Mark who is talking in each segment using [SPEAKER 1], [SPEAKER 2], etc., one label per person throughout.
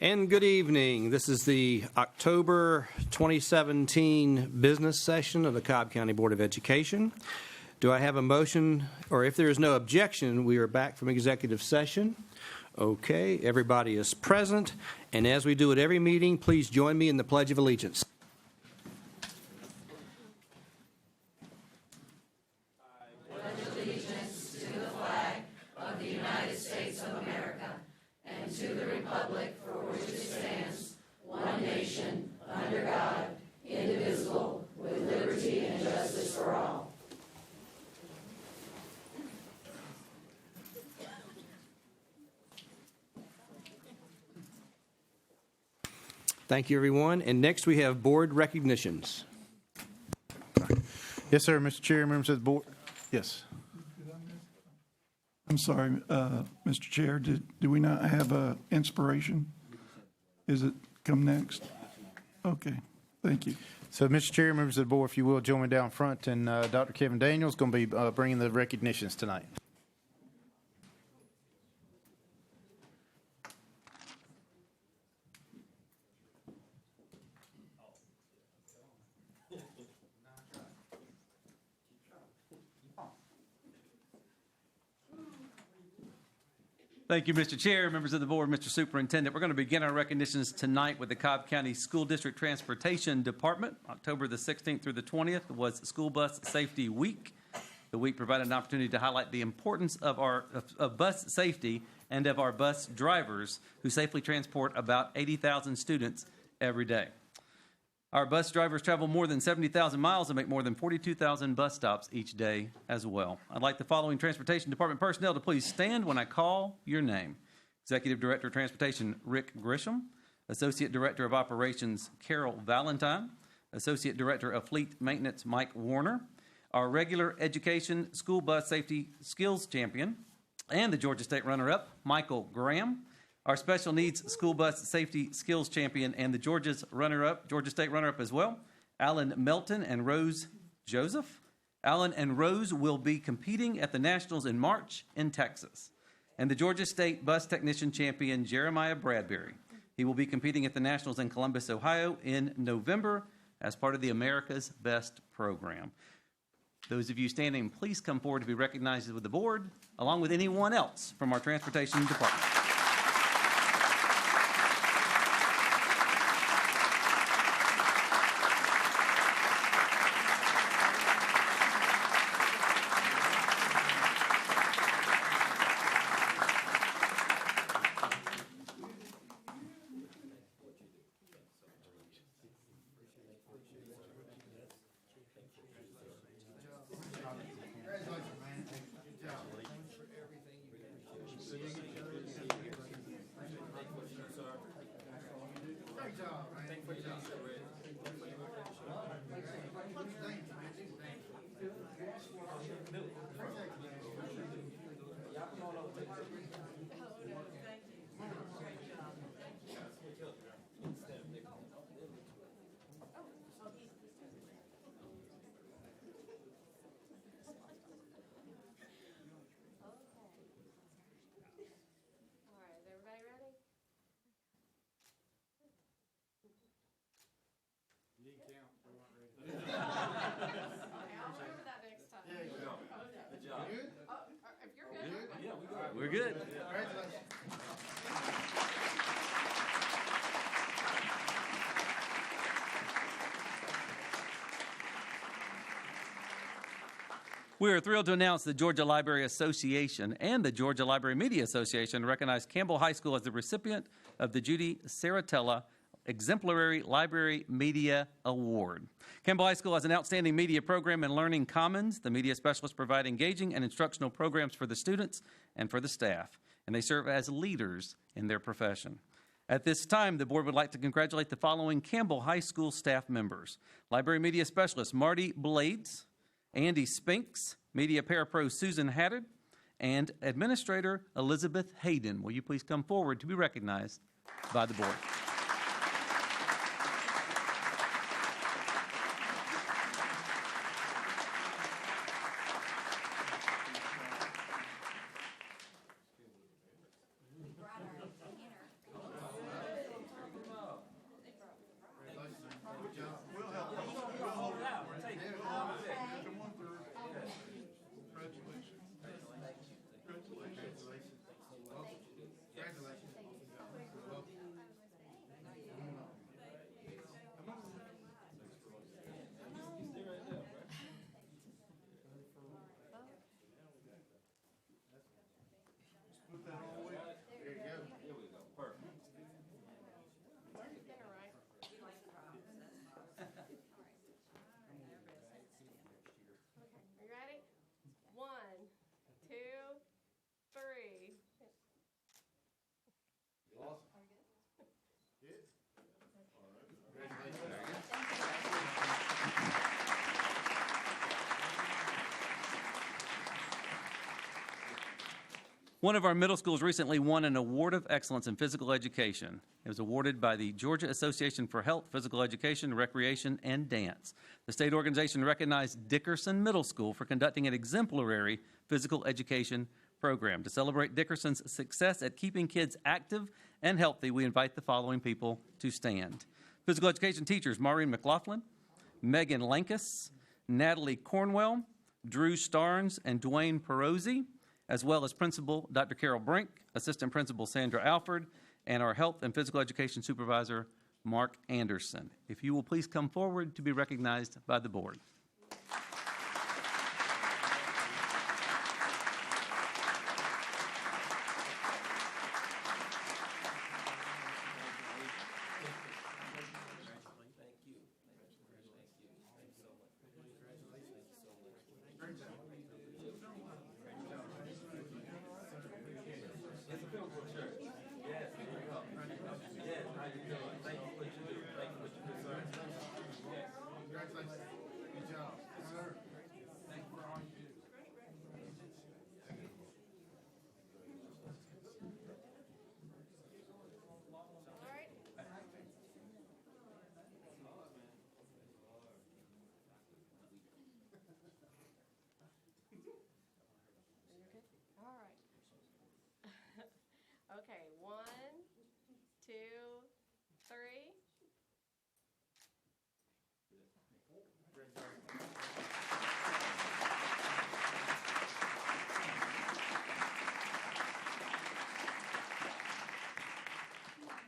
[SPEAKER 1] And good evening. This is the October 2017 business session of the Cobb County Board of Education. Do I have a motion, or if there is no objection, we are back from executive session. Okay, everybody is present, and as we do at every meeting, please join me in the Pledge of Allegiance. Thank you, everyone. And next we have board recognitions.
[SPEAKER 2] Yes, sir, Mr. Chair, members of the board. Yes.
[SPEAKER 3] I'm sorry, Mr. Chair, do we not have a inspiration? Is it come next? Okay, thank you.
[SPEAKER 2] So, Mr. Chair, members of the board, if you will, join me down front, and Dr. Kevin Daniels is going to be bringing the recognitions tonight.
[SPEAKER 4] Thank you, Mr. Chair, members of the board, Mr. Superintendent. We're going to begin our recognitions tonight with the Cobb County School District Transportation Department. October the 16th through the 20th was School Bus Safety Week. The week provided an opportunity to highlight the importance of bus safety and of our bus drivers who safely transport about 80,000 students every day. Our bus drivers travel more than 70,000 miles and make more than 42,000 bus stops each day as well. I'd like the following Transportation Department personnel to please stand when I call your name. Executive Director of Transportation, Rick Grisham. Associate Director of Operations, Carol Valentine. Associate Director of Fleet Maintenance, Mike Warner. Our regular education school bus safety skills champion and the Georgia State runner-up, Michael Graham. Our special needs school bus safety skills champion and the Georgia State runner-up as well, Alan Melton and Rose Joseph. Alan and Rose will be competing at the Nationals in March in Texas. And the Georgia State bus technician champion, Jeremiah Bradbury. He will be competing at the Nationals in Columbus, Ohio in November as part of the America's Best program. Those of you standing, please come forward to be recognized with the board, along with anyone else from our transportation department. We're good. We are thrilled to announce the Georgia Library Association and the Georgia Library Media Association recognize Campbell High School as the recipient of the Judy Saratella Exemplary Library Media Award. Campbell High School has an outstanding media program in Learning Commons. The media specialists provide engaging and instructional programs for the students and for the staff, and they serve as leaders in their profession. At this time, the board would like to congratulate the following Campbell High School staff members. Library Media Specialist Marty Blades, Andy Spinks, Media Parapro Susan Haddad, and Administrator Elizabeth Hayden. Will you please come forward to be recognized by the board? One of our middle schools recently won an Award of Excellence in Physical Education. It was awarded by the Georgia Association for Health, Physical Education, Recreation, and Dance. The state organization recognized Dickerson Middle School for conducting an exemplary physical education program. To celebrate Dickerson's success at keeping kids active and healthy, we invite the following people to stand. Physical education teachers Maureen McLaughlin, Megan Lankus, Natalie Cornwell, Drew Starnes, and Dwayne Perozzi, as well as Principal Dr. Carol Brink, Assistant Principal Sandra Alford, and our Health and Physical Education Supervisor, Mark Anderson. If you will please come forward to be recognized by the board.
[SPEAKER 5] Okay, 1, 2, 3.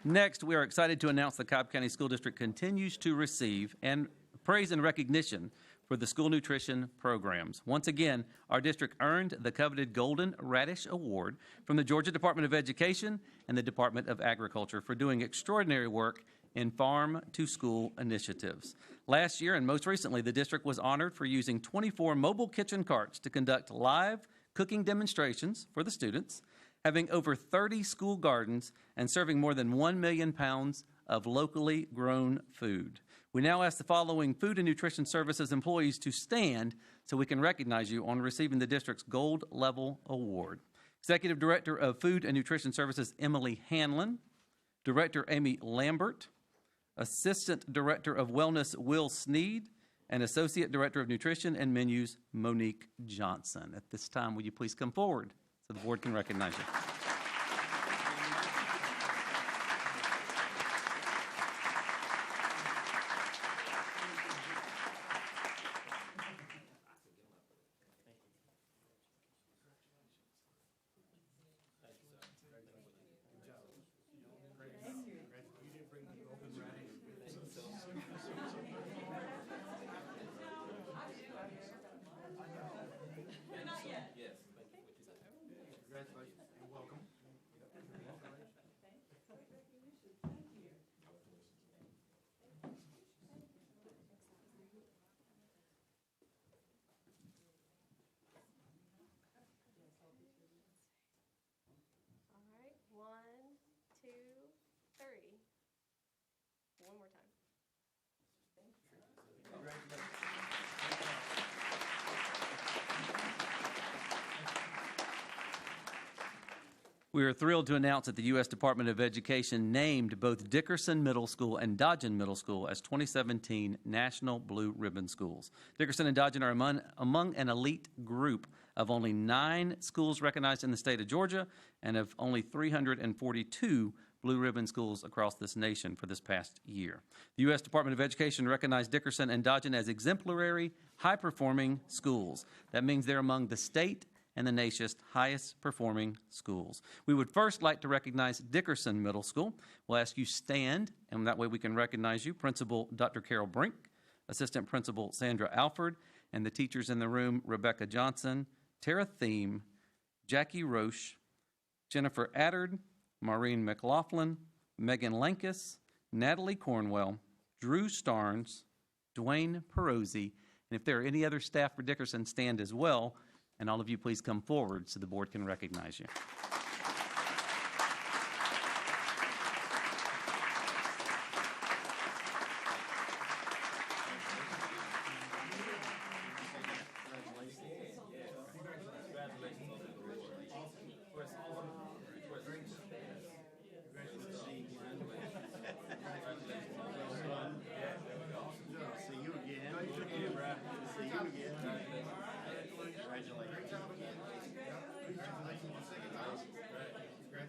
[SPEAKER 4] Next, we are excited to announce the Cobb County School District continues to receive and praise and recognition for the school nutrition programs. Once again, our district earned the coveted Golden Radish Award from the Georgia Department of Education and the Department of Agriculture for doing extraordinary work in farm-to-school initiatives. Last year, and most recently, the district was honored for using 24 mobile kitchen carts to conduct live cooking demonstrations for the students, having over 30 school gardens, and serving more than 1 million pounds of locally grown food. We now ask the following Food and Nutrition Services employees to stand so we can recognize you on receiving the district's Gold Level Award. Executive Director of Food and Nutrition Services, Emily Hanlon. Director, Amy Lambert. Assistant Director of Wellness, Will Sneed. And Associate Director of Nutrition and Menus, Monique Johnson. At this time, will you please come forward so the board can recognize you.
[SPEAKER 5] All right, 1, 2, 3. One more time.
[SPEAKER 4] We are thrilled to announce that the U.S. Department of Education named both Dickerson Middle School and Dodgen Middle School as 2017 National Blue Ribbon Schools. Dickerson and Dodgen are among an elite group of only 9 schools recognized in the state of Georgia and of only 342 Blue Ribbon schools across this nation for this past year. The U.S. Department of Education recognized Dickerson and Dodgen as exemplary, high-performing schools. That means they're among the state and the nation's highest performing schools. We would first like to recognize Dickerson Middle School. We'll ask you stand, and that way we can recognize you. Principal Dr. Carol Brink, Assistant Principal Sandra Alford, and the teachers in the room, Rebecca Johnson, Tara Thiem, Jackie Roche, Jennifer Addard, Maureen McLaughlin, Megan Lankus, Natalie Cornwell, Drew Starnes, Dwayne Perozzi, and if there are any other staff for Dickerson, stand as well. And all of you please come forward so the board can recognize you.
[SPEAKER 5] Okay. All right,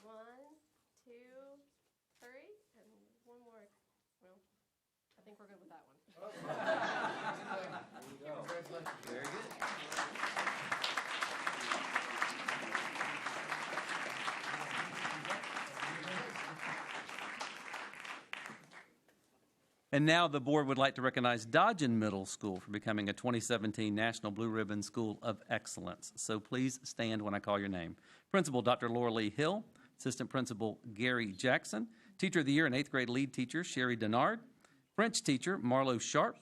[SPEAKER 5] 1, 2, 3, and one more. Well, I think we're good with that one.
[SPEAKER 4] Very good. And now the board would like to recognize Dodgen Middle School for becoming a 2017 National Blue Ribbon School of Excellence. So please stand when I call your name. Principal Dr. Laura Lee Hill, Assistant Principal Gary Jackson, Teacher of the Year and 8th grade lead teacher Sherry Denard, French teacher Marlo Sharp,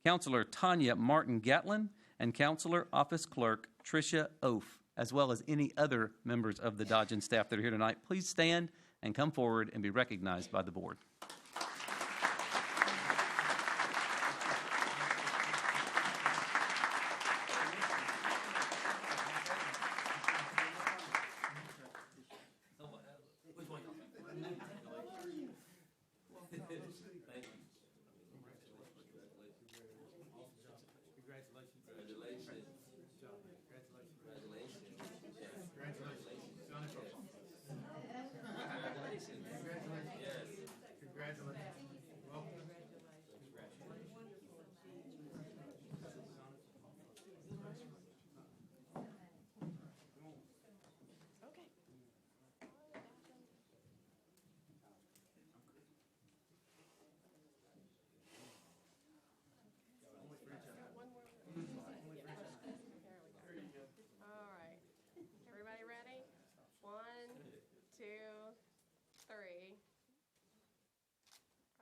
[SPEAKER 4] Counselor Tanya Martin Gatlin, and Counselor Office Clerk Tricia Oaf, as well as any other members of the Dodgen staff that are here tonight. Please stand and come forward and be recognized by the board.
[SPEAKER 5] Okay. One more. All right. Everybody ready? 1, 2, 3.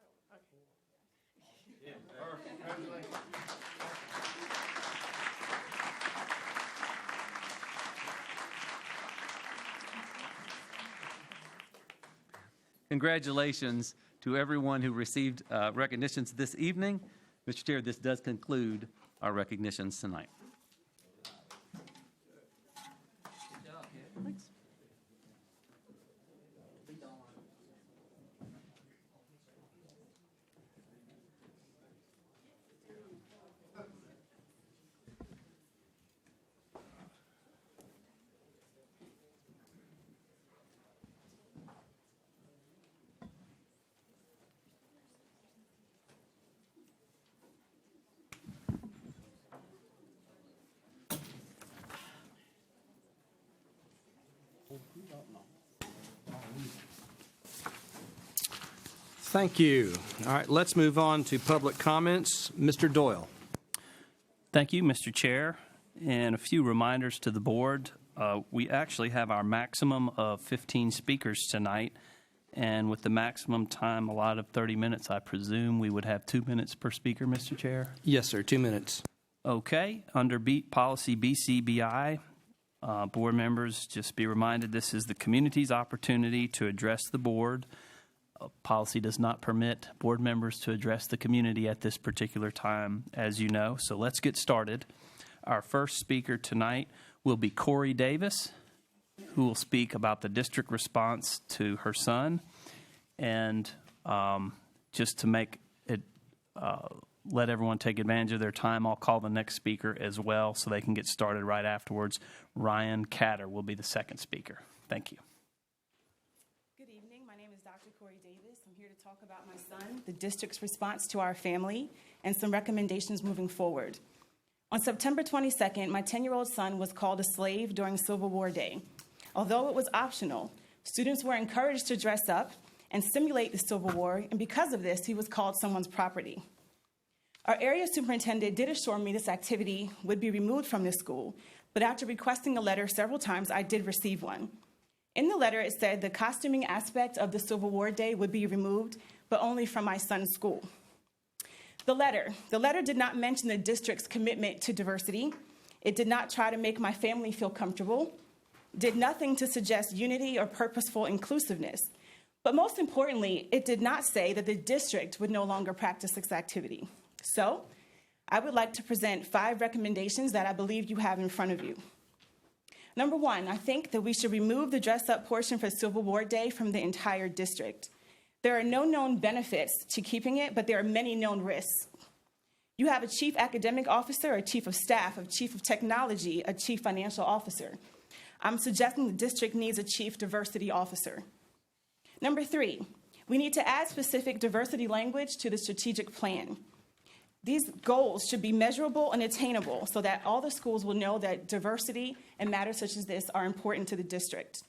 [SPEAKER 5] Oh, okay.
[SPEAKER 4] Congratulations to everyone who received recognitions this evening. Mr. Chair, this does conclude our recognitions tonight. Thanks.
[SPEAKER 1] Thank you. All right, let's move on to public comments. Mr. Doyle.
[SPEAKER 6] Thank you, Mr. Chair. And a few reminders to the board. We actually have our maximum of 15 speakers tonight. And with the maximum time allotted of 30 minutes, I presume we would have 2 minutes per speaker, Mr. Chair?
[SPEAKER 1] Yes, sir, 2 minutes.
[SPEAKER 6] Okay. Under policy BCBI, board members, just be reminded this is the community's opportunity to address the board. Policy does not permit board members to address the community at this particular time, as you know. So let's get started. Our first speaker tonight will be Corey Davis, who will speak about the district response to her son. And just to make it, let everyone take advantage of their time, I'll call the next speaker as well so they can get started right afterwards. Ryan Catter will be the second speaker. Thank you.
[SPEAKER 7] Good evening. My name is Dr. Corey Davis. I'm here to talk about my son, the district's response to our family, and some recommendations moving forward. On September 22nd, my 10-year-old son was called a slave during Civil War Day. Although it was optional, students were encouraged to dress up and simulate the Civil War, and because of this, he was called someone's property. Our area superintendent did assure me this activity would be removed from the school, but after requesting a letter several times, I did receive one. In the letter, it said the costuming aspect of the Civil War Day would be removed, but only from my son's school. The letter did not mention the district's commitment to diversity. It did not try to make my family feel comfortable, did nothing to suggest unity or purposeful inclusiveness. But most importantly, it did not say that the district would no longer practice this activity. So I would like to present 5 recommendations that I believe you have in front of you. Number 1, I think that we should remove the dress-up portion for Civil War Day from the entire district. There are no known benefits to keeping it, but there are many known risks. You have a chief academic officer, a chief of staff, a chief of technology, a chief financial officer. I'm suggesting the district needs a chief diversity officer. Number 3, we need to add specific diversity language to the strategic plan. These goals should be measurable and attainable so that all the schools will know that diversity and matters such as this are important to the district.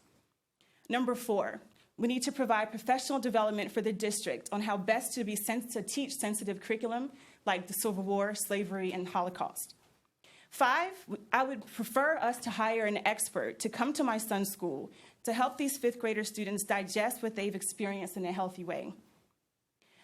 [SPEAKER 7] Number 4, we need to provide professional development for the district on how best to teach sensitive curriculum like the Civil War, slavery, and Holocaust. 5, I would prefer us to hire an expert to come to my son's school to help these 5th grader students digest what they've experienced in a healthy way.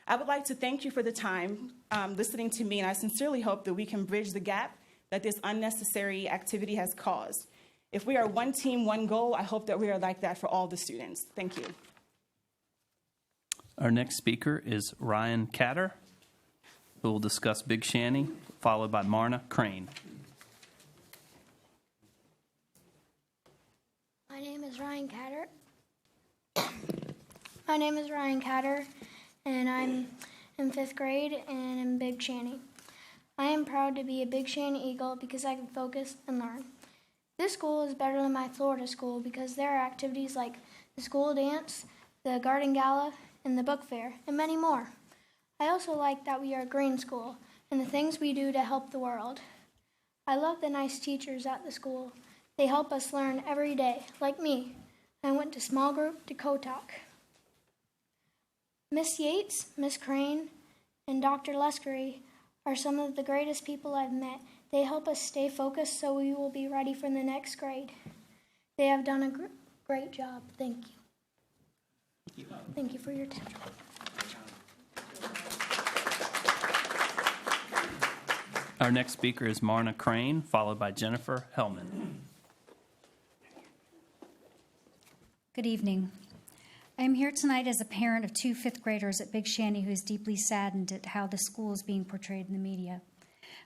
[SPEAKER 7] I would like to thank you for the time listening to me, and I sincerely hope that we can bridge the gap that this unnecessary activity has caused. If we are one team, one goal, I hope that we are like that for all the students. Thank you.
[SPEAKER 6] Our next speaker is Ryan Catter, who will discuss Big Shanty, followed by Marna Crane.
[SPEAKER 8] My name is Ryan Catter. My name is Ryan Catter, and I'm in 5th grade and in Big Shanty. I am proud to be a Big Shanty Eagle because I can focus and learn. This school is better than my Florida school because there are activities like the school dance, the garden gala, and the book fair, and many more. I also like that we are a green school and the things we do to help the world. I love the nice teachers at the school. They help us learn every day, like me. I went to small group to co-talk. Miss Yates, Miss Crane, and Dr. Luskery are some of the greatest people I've met. They help us stay focused so we will be ready for the next grade. They have done a great job. Thank you. Thank you for your attention.
[SPEAKER 6] Our next speaker is Marna Crane, followed by Jennifer Hellman.
[SPEAKER 9] Good evening. I am here tonight as a parent of 2 5th graders at Big Shanty who is deeply saddened at how the school is being portrayed in the media.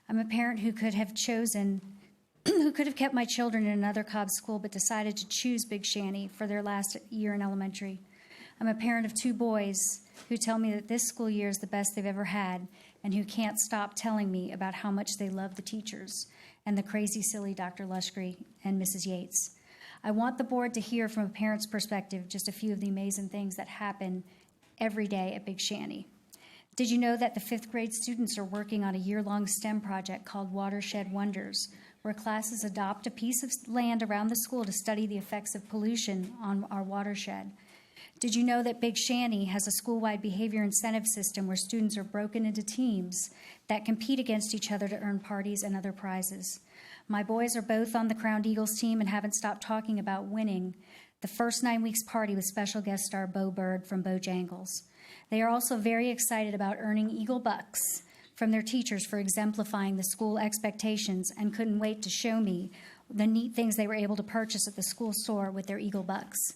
[SPEAKER 9] I'm a parent who could have kept my children in another Cobb school but decided to choose Big Shanty for their last year in elementary. I'm a parent of 2 boys who tell me that this school year is the best they've ever had and who can't stop telling me about how much they love the teachers and the crazy, silly Dr. Luskery and Mrs. Yates. I want the board to hear from a parent's perspective just a few of the amazing things that happen every day at Big Shanty. Did you know that the 5th grade students are working on a year-long STEM project called Watershed Wonders, where classes adopt a piece of land around the school to study the effects of pollution on our watershed? Did you know that Big Shanty has a school-wide behavior incentive system where students are broken into teams that compete against each other to earn parties and other prizes? My boys are both on the Crowned Eagles team and haven't stopped talking about winning the first 9 weeks party with special guest star Bo Bird from Bojangles. They are also very excited about earning Eagle Bucks from their teachers for exemplifying the school expectations and couldn't wait to show me the neat things they were able to purchase at the school store with their Eagle Bucks.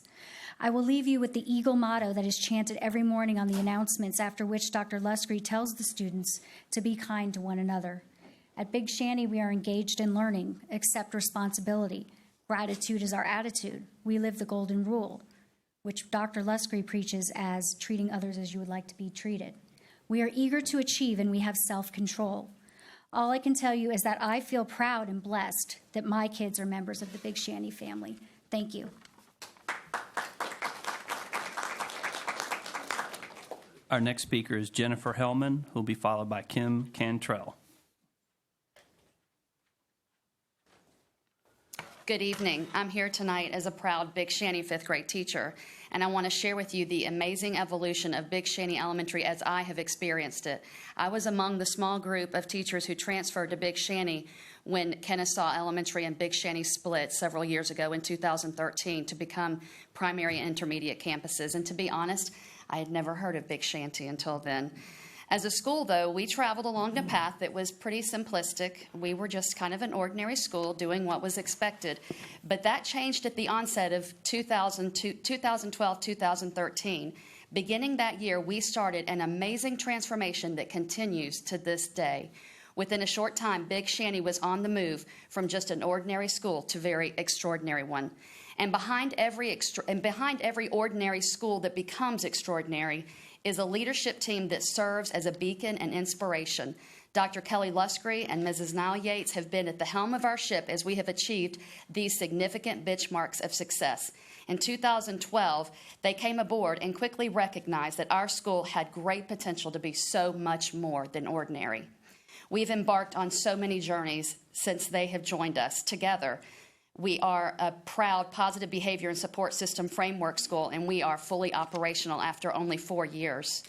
[SPEAKER 9] I will leave you with the Eagle motto that is chanted every morning on the announcements, after which Dr. Luskery tells the students to be kind to one another. At Big Shanty, we are engaged in learning, accept responsibility. Gratitude is our attitude. We live the golden rule, which Dr. Luskery preaches as treating others as you would like to be treated. We are eager to achieve, and we have self-control. All I can tell you is that I feel proud and blessed that my kids are members of the Big Shanty family. Thank you.
[SPEAKER 6] Our next speaker is Jennifer Hellman, who will be followed by Kim Cantrell.
[SPEAKER 10] Good evening. I'm here tonight as a proud Big Shanty 5th grade teacher, and I want to share with you the amazing evolution of Big Shanty Elementary as I have experienced it. I was among the small group of teachers who transferred to Big Shanty when Kennesaw Elementary and Big Shanty split several years ago in 2013 to become primary and intermediate campuses. And to be honest, I had never heard of Big Shanty until then. As a school, though, we traveled along a path that was pretty simplistic. We were just kind of an ordinary school doing what was expected. But that changed at the onset of 2012-2013. Beginning that year, we started an amazing transformation that continues to this day. Within a short time, Big Shanty was on the move from just an ordinary school to a very extraordinary one. And behind every ordinary school that becomes extraordinary is a leadership team that serves as a beacon and inspiration. Dr. Kelly Luscre and Mrs. Nile Yates have been at the helm of our ship as we have achieved these significant benchmarks of success. In 2012, they came aboard and quickly recognized that our school had great potential to be so much more than ordinary. We've embarked on so many journeys since they have joined us. Together, we are a proud positive behavior and support system framework school, and we are fully operational after only 4 years.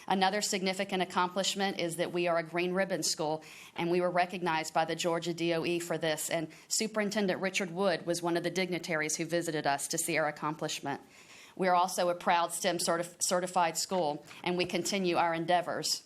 [SPEAKER 10] Another significant accomplishment is that we are a green ribbon school, and we were recognized by the Georgia DOE for this, and Superintendent Richard Wood was one of the dignitaries who visited us to see our accomplishment. We are also a proud STEM certified school, and we continue our endeavors.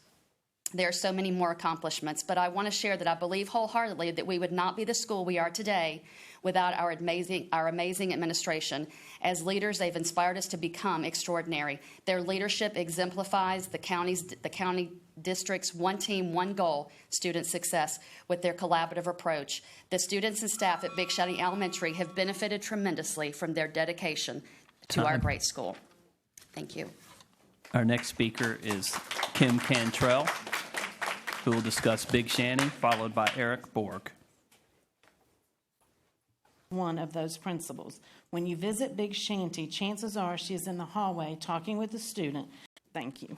[SPEAKER 10] There are so many more accomplishments, but I want to share that I believe wholeheartedly that we would not be the school we are today without our amazing administration. As leaders, they've inspired us to become extraordinary. Their leadership exemplifies the county district's one team, one goal, student success, with their collaborative approach. The students and staff at Big Shanty Elementary have benefited tremendously from their dedication to our great school. Thank you.
[SPEAKER 6] Our next speaker is Kim Cantrell, who will discuss Big Shanty, followed by Eric Borg.
[SPEAKER 11] One of those principles. When you visit Big Shanty, chances are she is in the hallway talking with a student. Thank you.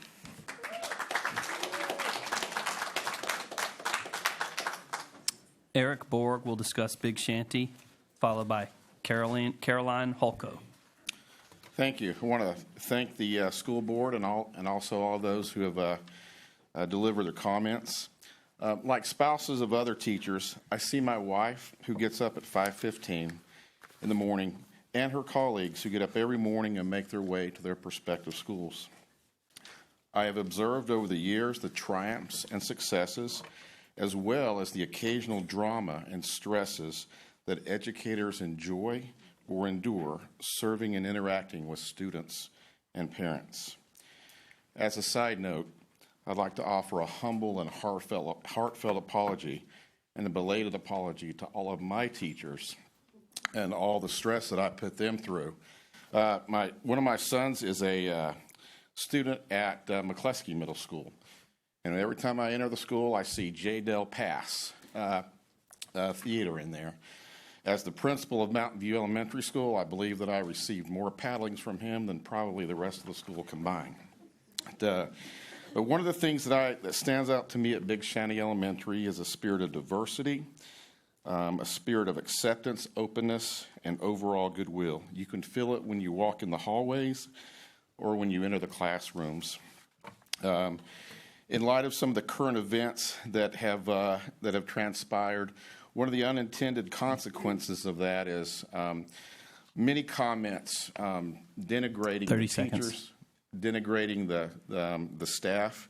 [SPEAKER 6] Eric Borg will discuss Big Shanty, followed by Caroline Holko.
[SPEAKER 12] Thank you. I want to thank the school board and also all those who have delivered their comments. Like spouses of other teachers, I see my wife who gets up at 5:15 in the morning and her colleagues who get up every morning and make their way to their prospective schools. I have observed over the years the triumphs and successes, as well as the occasional drama and stresses that educators enjoy or endure serving and interacting with students and parents. As a side note, I'd like to offer a humble and heartfelt apology and a belated apology to all of my teachers and all the stress that I put them through. One of my sons is a student at McCleskey Middle School, and every time I enter the school, I see J. Del Pass Theater in there. As the principal of Mountain View Elementary School, I believe that I received more paddlings from him than probably the rest of the school combined. But one of the things that stands out to me at Big Shanty Elementary is a spirit of diversity, a spirit of acceptance, openness, and overall goodwill. You can feel it when you walk in the hallways or when you enter the classrooms. In light of some of the current events that have transpired, one of the unintended consequences of that is many comments denigrating the teachers, denigrating the staff,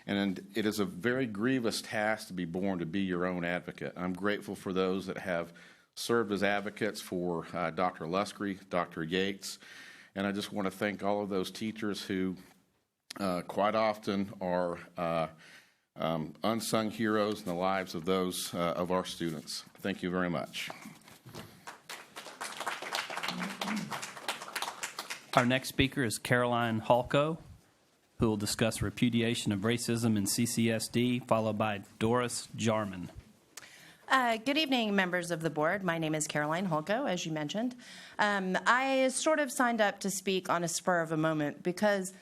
[SPEAKER 12] and it is a very grievous task to be born to be your own advocate. I'm grateful for those that have served as advocates for Dr. Luscre, Dr. Yates, and I just want to thank all of those teachers who quite often are unsung heroes in the lives of those of our students. Thank you very much.
[SPEAKER 6] Our next speaker is Caroline Holko, who will discuss repudiation of racism in CCSD, followed by Doris Jarman.
[SPEAKER 13] Good evening, members of the board. My name is Caroline Holko, as you mentioned. I sort of signed up to speak on a spur of a moment because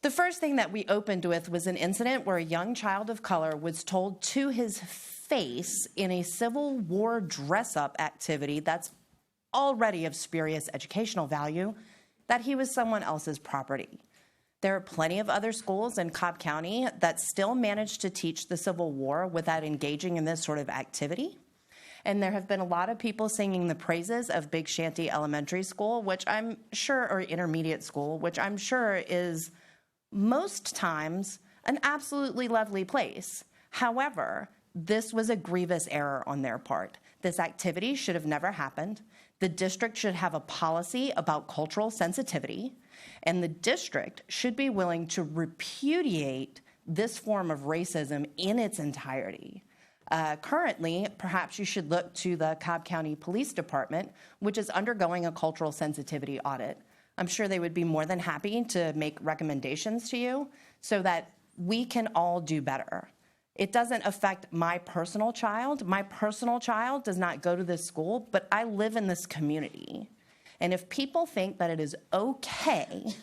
[SPEAKER 13] the first thing that we opened with was an incident where a young child of color was told to his face in a Civil War dress-up activity that's already of spurious educational value that he was someone else's property. There are plenty of other schools in Cobb County that still manage to teach the Civil War without engaging in this sort of activity. And there have been a lot of people singing the praises of Big Shanty Elementary School, which I'm sure, or intermediate school, which I'm sure is most times an absolutely lovely place. However, this was a grievous error on their part. This activity should have never happened. The district should have a policy about cultural sensitivity. And the district should be willing to repudiate this form of racism in its entirety. Currently, perhaps you should look to the Cobb County Police Department, which is undergoing a cultural sensitivity audit. I'm sure they would be more than happy to make recommendations to you so that we can all do better. It doesn't affect my personal child. My personal child does not go to this school, but I live in this community. And if people think that it is okay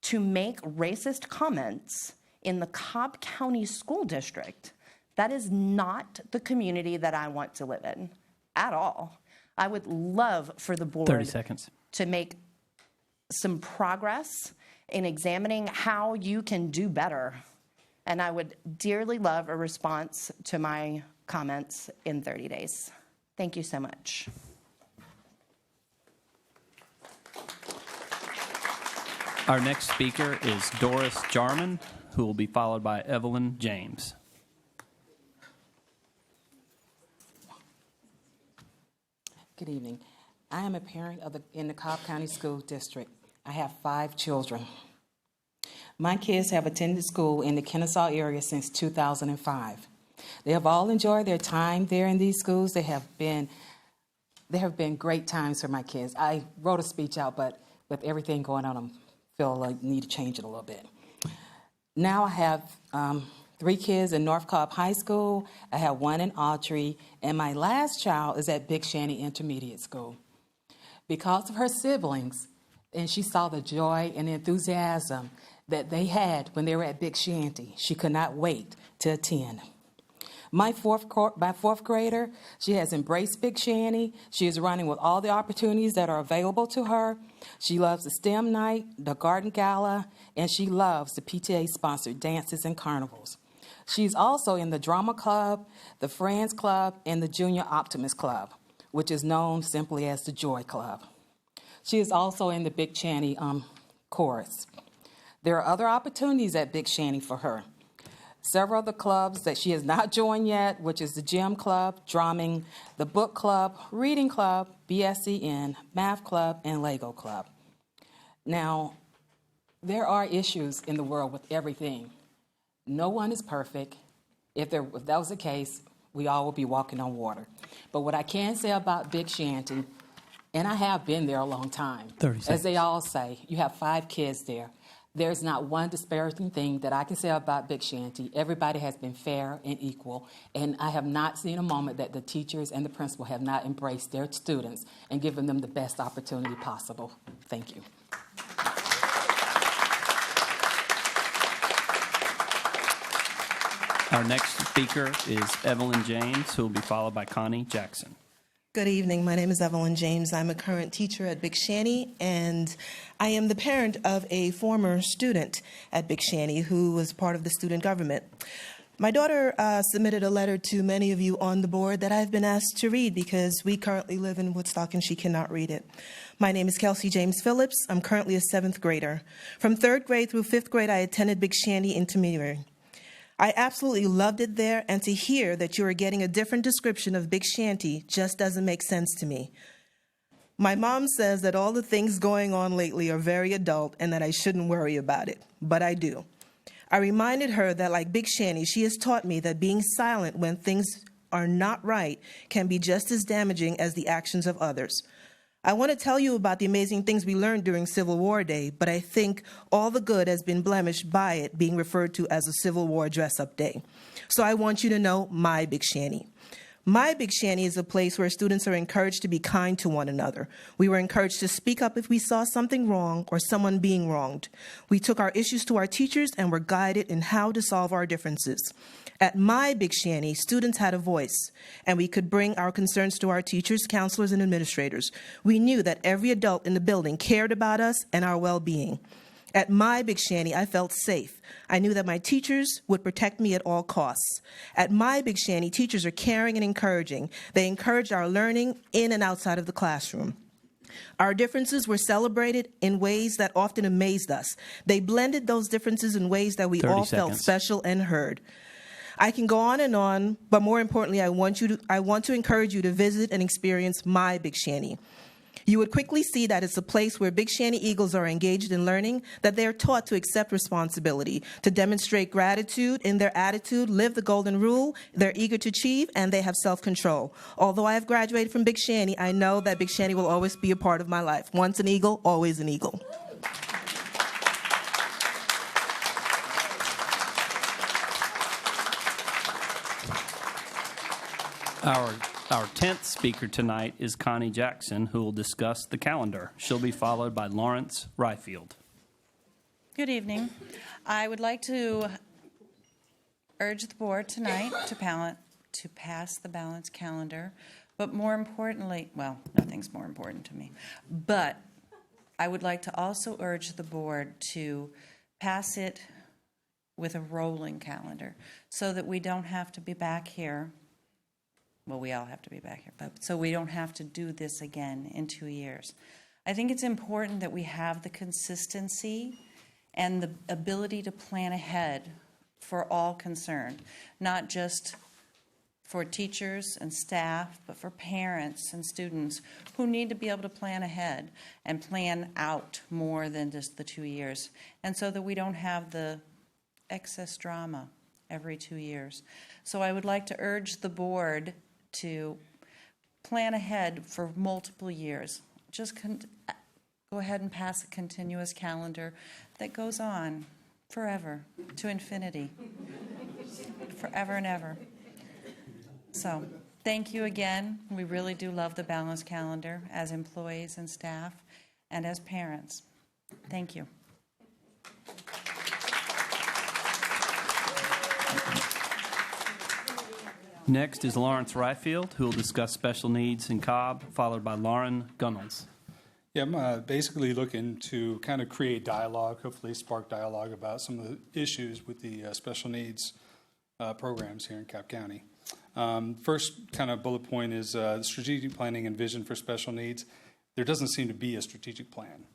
[SPEAKER 13] to make racist comments in the Cobb County School District, that is not the community that I want to live in at all. I would love for the board
[SPEAKER 6] 30 seconds.
[SPEAKER 13] to make some progress in examining how you can do better. And I would dearly love a response to my comments in 30 days. Thank you so much.
[SPEAKER 6] Our next speaker is Doris Jarman, who will be followed by Evelyn James.
[SPEAKER 14] Good evening. I am a parent in the Cobb County School District. I have 5 children. My kids have attended school in the Kennesaw area since 2005. They have all enjoyed their time there in these schools. There have been great times for my kids. I wrote a speech out, but with everything going on, I feel like I need to change it a little bit. Now I have 3 kids in North Cobb High School. I have 1 in Autry, and my last child is at Big Shanty Intermediate School. Because of her siblings, and she saw the joy and enthusiasm that they had when they were at Big Shanty, she could not wait to attend. My fourth grader, she has embraced Big Shanty. She is running with all the opportunities that are available to her. She loves the STEM night, the garden gala, and she loves the PTA-sponsored dances and carnivals. She's also in the drama club, the Friends Club, and the Junior Optimist Club, which is known simply as the Joy Club. She is also in the Big Shanty chorus. There are other opportunities at Big Shanty for her. Several of the clubs that she has not joined yet, which is the gym club, drumming, the book club, reading club, BSEN, math club, and Lego club. Now, there are issues in the world with everything. No one is perfect. If that was the case, we all would be walking on water. But what I can say about Big Shanty, and I have been there a long time,
[SPEAKER 6] 30 seconds.
[SPEAKER 14] as they all say, you have 5 kids there. There's not one disparaging thing that I can say about Big Shanty. Everybody has been fair and equal, and I have not seen a moment that the teachers and the principal have not embraced their students and given them the best opportunity possible. Thank you.
[SPEAKER 6] Our next speaker is Evelyn James, who will be followed by Connie Jackson.
[SPEAKER 15] Good evening. My name is Evelyn James. I'm a current teacher at Big Shanty, and I am the parent of a former student at Big Shanty who was part of the student government. My daughter submitted a letter to many of you on the board that I've been asked to read because we currently live in Woodstock and she cannot read it. My name is Kelsey James Phillips. I'm currently a 7th grader. From 3rd grade through 5th grade, I attended Big Shanty Intermediate. I absolutely loved it there, and to hear that you are getting a different description of Big Shanty just doesn't make sense to me. My mom says that all the things going on lately are very adult and that I shouldn't worry about it, but I do. I reminded her that, like Big Shanty, she has taught me that being silent when things are not right can be just as damaging as the actions of others. I want to tell you about the amazing things we learned during Civil War Day, but I think all the good has been blemished by it being referred to as a Civil War dress-up day. So I want you to know my Big Shanty. My Big Shanty is a place where students are encouraged to be kind to one another. We were encouraged to speak up if we saw something wrong or someone being wronged. We took our issues to our teachers and were guided in how to solve our differences. At my Big Shanty, students had a voice, and we could bring our concerns to our teachers, counselors, and administrators. We knew that every adult in the building cared about us and our well-being. At my Big Shanty, I felt safe. I knew that my teachers would protect me at all costs. At my Big Shanty, teachers are caring and encouraging. They encourage our learning in and outside of the classroom. Our differences were celebrated in ways that often amazed us. They blended those differences in ways that we all felt special and heard. I can go on, but more importantly, I want to encourage you to visit and experience my Big Shanty. You would quickly see that it's a place where Big Shanty Eagles are engaged in learning, that they are taught to accept responsibility, to demonstrate gratitude in their attitude, live the golden rule, they're eager to achieve, and they have self-control. Although I have graduated from Big Shanty, I know that Big Shanty will always be a part of my life. Once an Eagle, always an Eagle.
[SPEAKER 6] Our 10th speaker tonight is Connie Jackson, who will discuss the calendar. She'll be followed by Lawrence Ryfield.
[SPEAKER 16] Good evening. I would like to urge the board tonight to pass the balanced calendar, but more importantly, well, nothing's more important to me, but I would like to also urge the board to pass it with a rolling calendar so that we don't have to be back here. Well, we all have to be back here, but so we don't have to do this again in 2 years. I think it's important that we have the consistency and the ability to plan ahead for all concerned, not just for teachers and staff, but for parents and students who need to be able to plan ahead and plan out more than just the 2 years, and so that we don't have the excess drama every 2 years. So I would like to urge the board to plan ahead for multiple years. Just go ahead and pass a continuous calendar that goes on forever, to infinity, forever and ever. So thank you again. We really do love the balanced calendar as employees and staff and as parents. Thank you.
[SPEAKER 6] Next is Lawrence Ryfield, who will discuss special needs in Cobb, followed by Lauren Gunnels.
[SPEAKER 17] Yeah, I'm basically looking to kind of create dialogue, hopefully spark dialogue about some of the issues with the special needs programs here in Cobb County. First kind of bullet point is strategic planning and vision for special needs. There doesn't seem to be a strategic plan.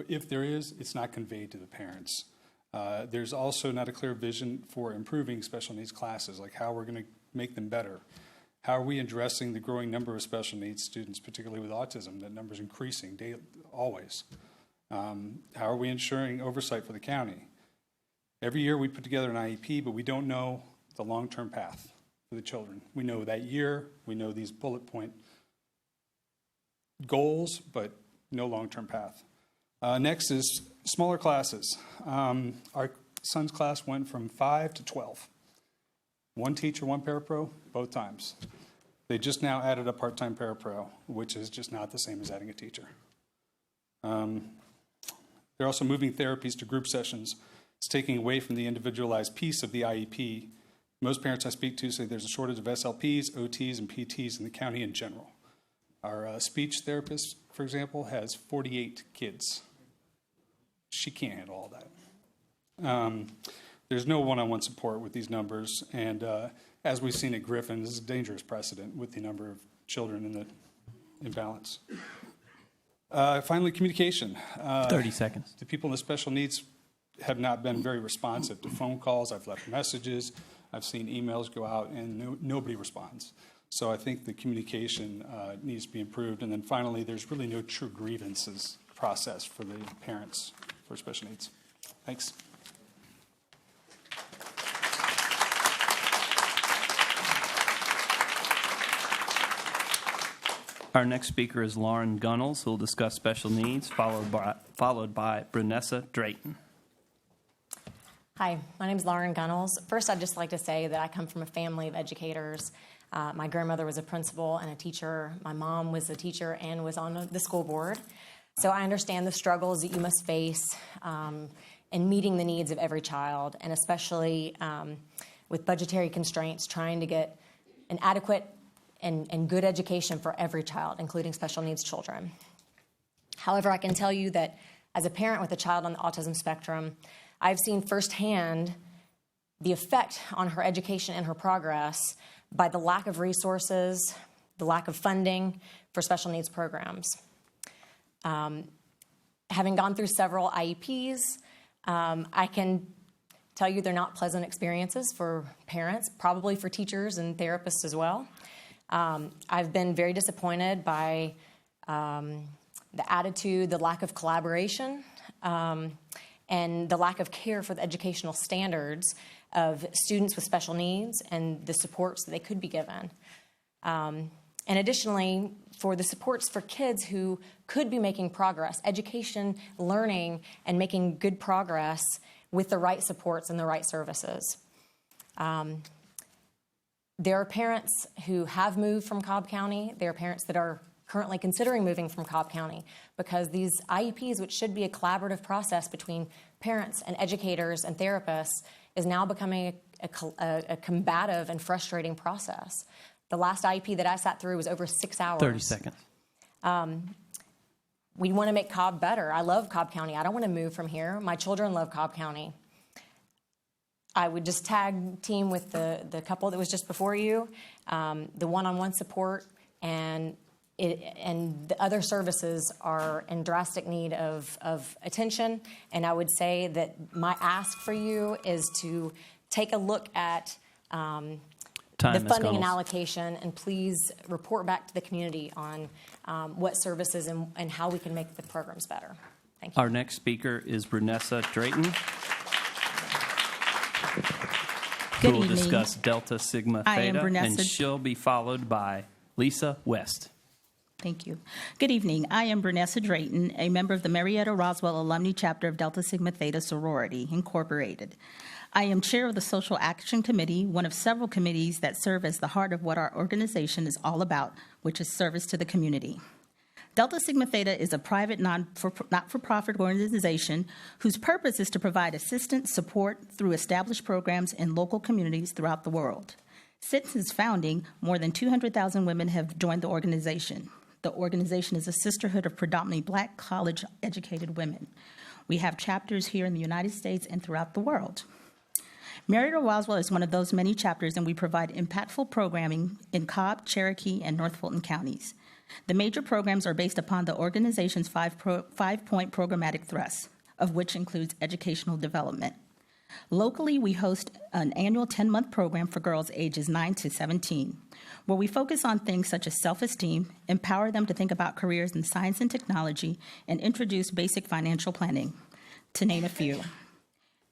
[SPEAKER 17] If there is, it's not conveyed to the parents. There's also not a clear vision for improving special needs classes, like how we're going to make them better. How are we addressing the growing number of special needs students, particularly with autism? That number is increasing daily, always. How are we ensuring oversight for the county? Every year we put together an IEP, but we don't know the long-term path for the children. We know that year, we know these bullet point goals, but no long-term path. Next is smaller classes. Our son's class went from 5 to 12. One teacher, one parapro, both times. They just now added a part-time parapro, which is just not the same as adding a teacher. They're also moving therapies to group sessions. It's taking away from the individualized piece of the IEP. Most parents I speak to say there's a shortage of SLPs, OTs, and PTs in the county in general. Our speech therapist, for example, has 48 kids. She can't handle all that. There's no one-on-one support with these numbers, and as we've seen at Griffin, this is a dangerous precedent with the number of children in the imbalance. Finally, communication.
[SPEAKER 6] 30 seconds.
[SPEAKER 17] The people in the special needs have not been very responsive to phone calls. I've left messages. I've seen emails go out, and nobody responds. So I think the communication needs to be improved. And then finally, there's really no true grievances process for the parents for special needs. Thanks.
[SPEAKER 6] Our next speaker is Lauren Gunnels, who will discuss special needs, followed by Brunessa Drayton.
[SPEAKER 18] Hi, my name is Lauren Gunnels. First, I'd just like to say that I come from a family of educators. My grandmother was a principal and a teacher. My mom was a teacher and was on the school board. So I understand the struggles that you must face in meeting the needs of every child, and especially with budgetary constraints, trying to get an adequate and good education for every child, including special needs children. However, I can tell you that as a parent with a child on the autism spectrum, I've seen firsthand the effect on her education and her progress by the lack of resources, the lack of funding for special needs programs. Having gone through several IEPs, I can tell you they're not pleasant experiences for parents, probably for teachers and therapists as well. I've been very disappointed by the attitude, the lack of collaboration, and the lack of care for the educational standards of students with special needs and the supports that they could be given. And additionally, for the supports for kids who could be making progress, education, learning, and making good progress with the right supports and the right services. There are parents who have moved from Cobb County. There are parents that are currently considering moving from Cobb County because these IEPs, which should be a collaborative process between parents and educators and therapists, is now becoming a combative and frustrating process. The last IEP that I sat through was over 6 hours.
[SPEAKER 6] 30 seconds.
[SPEAKER 18] We want to make Cobb better. I love Cobb County. I don't want to move from here. My children love Cobb County. I would just tag team with the couple that was just before you, the one-on-one support, and the other services are in drastic need of attention. And I would say that my ask for you is to take a look at the funding and allocation, and please report back to the community on what services and how we can make the programs better. Thank you.
[SPEAKER 6] Our next speaker is Brunessa Drayton.
[SPEAKER 19] Good
[SPEAKER 6] who will
[SPEAKER 19] evening.
[SPEAKER 6] discuss Delta Sigma
[SPEAKER 19] I am
[SPEAKER 6] Theta,
[SPEAKER 19] Brunessa.
[SPEAKER 6] and she'll be followed by Lisa West.
[SPEAKER 19] Thank you. Good evening. I am Brunessa Drayton, a member of the Marietta Roswell Alumni Chapter of Delta Sigma Theta Sorority, Incorporated. I am chair of the Social Action Committee, one of several committees that serve as the heart of what our organization is all about, which is service to the community. Delta Sigma Theta is a private, not-for-profit organization whose purpose is to provide assistance, support through established programs in local communities throughout the world. Since its founding, more than 200,000 women have joined the organization. The organization is a sisterhood of predominantly Black, college-educated women. We have chapters here in the United States and throughout the world. Marietta Roswell is one of those many chapters, and we provide impactful programming in Cobb, Cherokee, and North Fulton counties. The major programs are based upon the organization's five-point programmatic thrust, of which includes educational development. Locally, we host an annual 10-month program for girls ages 9 to 17, where we focus on things such as self-esteem, empower them to think about careers in science and technology, and introduce basic financial planning, to name a few.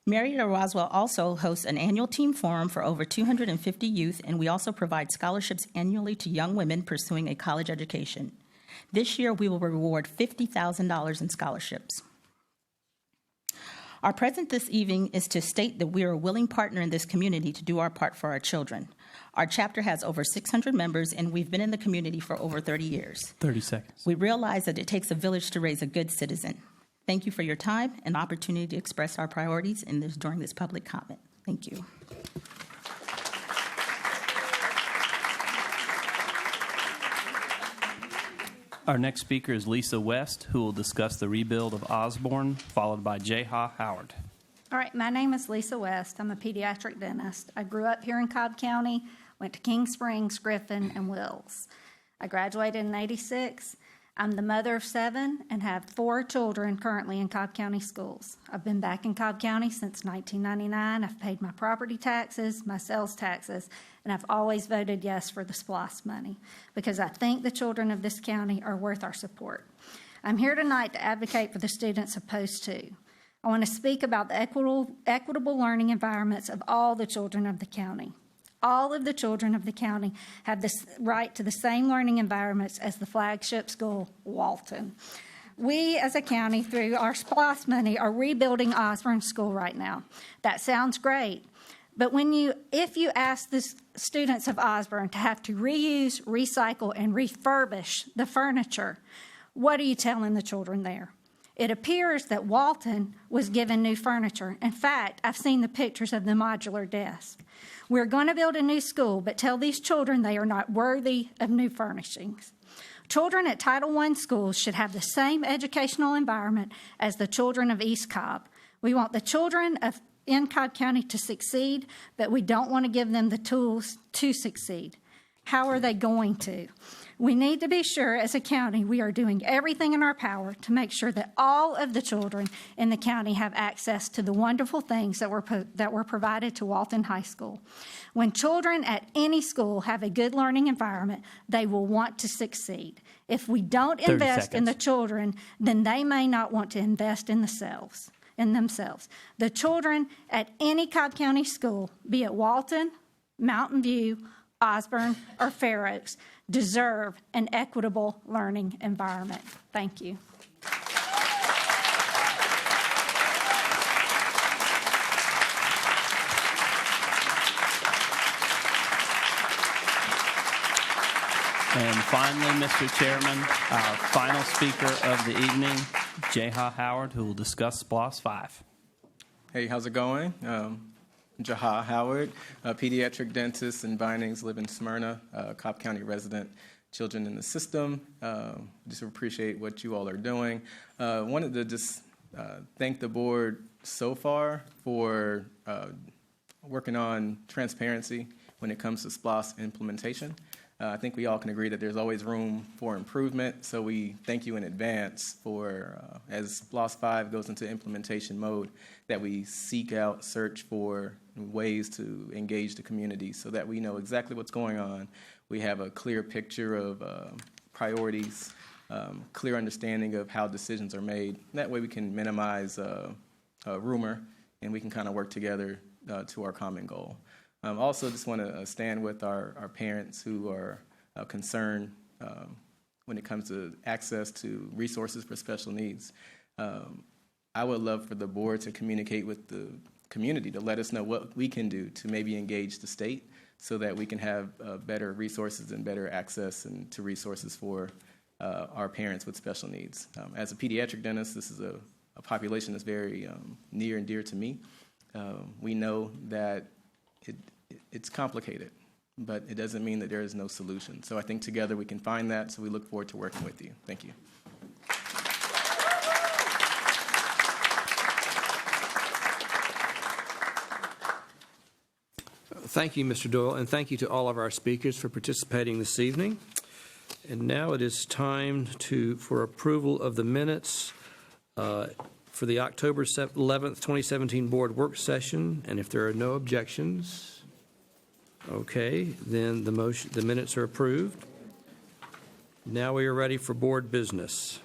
[SPEAKER 19] Marietta Roswell also hosts an annual team forum for over 250 youth, and we also provide scholarships annually to young women pursuing a college education. This year, we will reward $50,000 in scholarships. Our presence this evening is to state that we are a willing partner in this community to do our part for our children. Our chapter has over 600 members, and we've been in the community for over 30 years.
[SPEAKER 6] 30 seconds.
[SPEAKER 19] We realize that it takes a village to raise a good citizen. Thank you for your time and opportunity to express our priorities during this public comment. Thank you.
[SPEAKER 6] Our next speaker is Lisa West, who will discuss the rebuild of Osborne, followed by Jeha Howard.
[SPEAKER 20] All right, my name is Lisa West. I'm a pediatric dentist. I grew up here in Cobb County, went to King Springs, Griffin, and Wills. I graduated in '86. I'm the mother of 7 and have 4 children currently in Cobb County schools. I've been back in Cobb County since 1999. I've paid my property taxes, my sales taxes, and I've always voted yes for the SPLOST money because I think the children of this county are worth our support. I'm here tonight to advocate for the students of Post 2. I want to speak about the equitable learning environments of all the children of the county. All of the children of the county have the right to the same learning environments as the flagship school, Walton. We, as a county, through our SPLOST money, are rebuilding Osborne School right now. That sounds great, but if you ask the students of Osborne to have to reuse, recycle, and refurbish the furniture, what are you telling the children there? It appears that Walton was given new furniture. In fact, I've seen the pictures of the modular desk. We're going to build a new school, but tell these children they are not worthy of new furnishings. Children at Title I schools should have the same educational environment as the children of East Cobb. We want the children in Cobb County to succeed, but we don't want to give them the tools to succeed. How are they going to? We need to be sure as a county we are doing everything in our power to make sure that all of the children in the county have access to the wonderful things that were provided to Walton High School. When children at any school have a good learning environment, they will want to succeed. If we don't invest in the children, then they may not want to invest in themselves. The children at any Cobb County school, be it Walton, Mountain View, Osborne, or Fair Oaks, deserve an equitable learning environment. Thank you.
[SPEAKER 6] And finally, Mr. Chairman, our final speaker of the evening, Jaha Howard, who will discuss SPLOST 5.
[SPEAKER 21] Hey, how's it going? Jaha Howard, a pediatric dentist in Vinings, live in Smyrna, Cobb County resident, children in the system. Just appreciate what you all are doing. Wanted to just thank the board so far for working on transparency when it comes to SPLOST implementation. I think we all can agree that there's always room for improvement, so we thank you in advance for, as SPLOST 5 goes into implementation mode, that we seek out, search for ways to engage the community so that we know exactly what's going on. We have a clear picture of priorities, clear understanding of how decisions are made. That way we can minimize rumor, and we can kind of work together to our common goal. Also, just want to stand with our parents who are concerned when it comes to access to resources for special needs. I would love for the board to communicate with the community to let us know what we can do to maybe engage the state so that we can have better resources and better access and to resources for our parents with special needs. As a pediatric dentist, this is a population that's very near and dear to me. We know that it's complicated, but it doesn't mean that there is no solution. So I think together we can find that, so we look forward to working with you. Thank you.
[SPEAKER 1] Thank you, Mr. Doyle, and thank you to all of our speakers for participating this evening. And now it is time for approval of the minutes for the October 11th, 2017 board work session. And if there are no objections, okay, then the minutes are approved. Now we are ready for board business.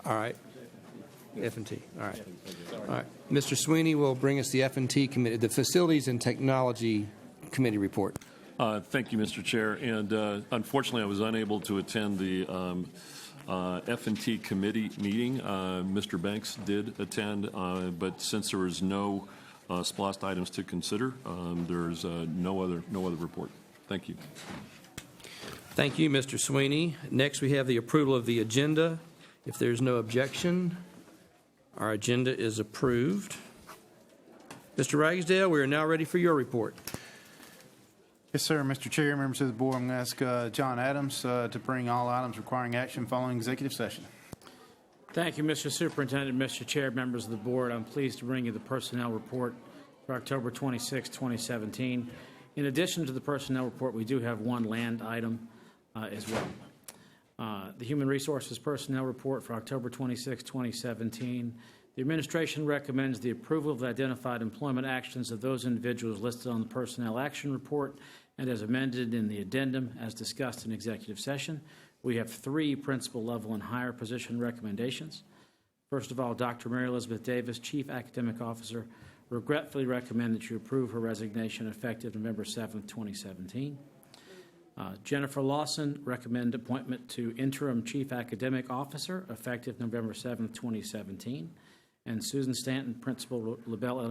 [SPEAKER 1] All right. F&T. All right. All right. Mr. Sweeney will bring us the F&T committee, the Facilities and Technology Committee report.
[SPEAKER 22] Thank you, Mr. Chair. And unfortunately, I was unable to attend the F&T committee meeting. Mr. Banks did attend, but since there was no SPLOST items to consider, there's no other report. Thank you.
[SPEAKER 1] Thank you, Mr. Sweeney. Next, we have the approval of the agenda. If there's no objection, our agenda is approved. Mr. Ragsdale, we are now ready for your report.
[SPEAKER 2] Yes, sir. Mr. Chair, members of the board, I'm going to ask John Adams to bring all items requiring action following executive session.
[SPEAKER 23] Thank you, Mr. Superintendent, Mr. Chair, members of the board. I'm pleased to bring you the personnel report for October 26, 2017. In addition to the personnel report, we do have one land item as well. The Human Resources Personnel Report for October 26, 2017. The administration recommends the approval of the identified employment actions of those individuals listed on the Personnel Action Report and as amended in the addendum as discussed in executive session. We have 3 principal level and higher position recommendations. First of all, Dr. Mary Elizabeth Davis, Chief Academic Officer, regretfully recommend that you approve her resignation effective November 7, 2017. Jennifer Lawson, recommend appointment to Interim Chief Academic Officer, effective November 7, 2017. And Susan Stanton, Principal, LaBelle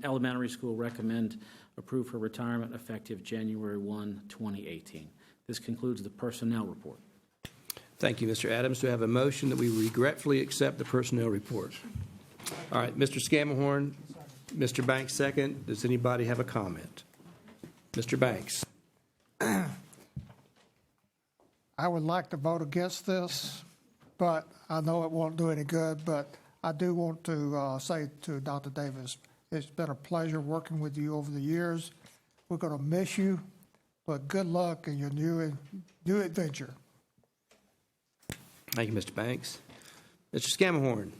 [SPEAKER 23] Elementary School, recommend approve her retirement, effective January 1, 2018. This concludes the personnel report.
[SPEAKER 1] Thank you, Mr. Adams. Do I have a motion that we regretfully accept the personnel report? All right, Mr. Scammahorn, Mr. Banks second. Does anybody have a comment? Mr. Banks.
[SPEAKER 3] I would like to vote against this, but I know it won't do any good. But I do want to say to Dr. Davis, it's been a pleasure working with you over the years. We're going to miss you, but good luck in your new adventure.
[SPEAKER 1] Thank you, Mr. Banks. Mr. Scamahorn.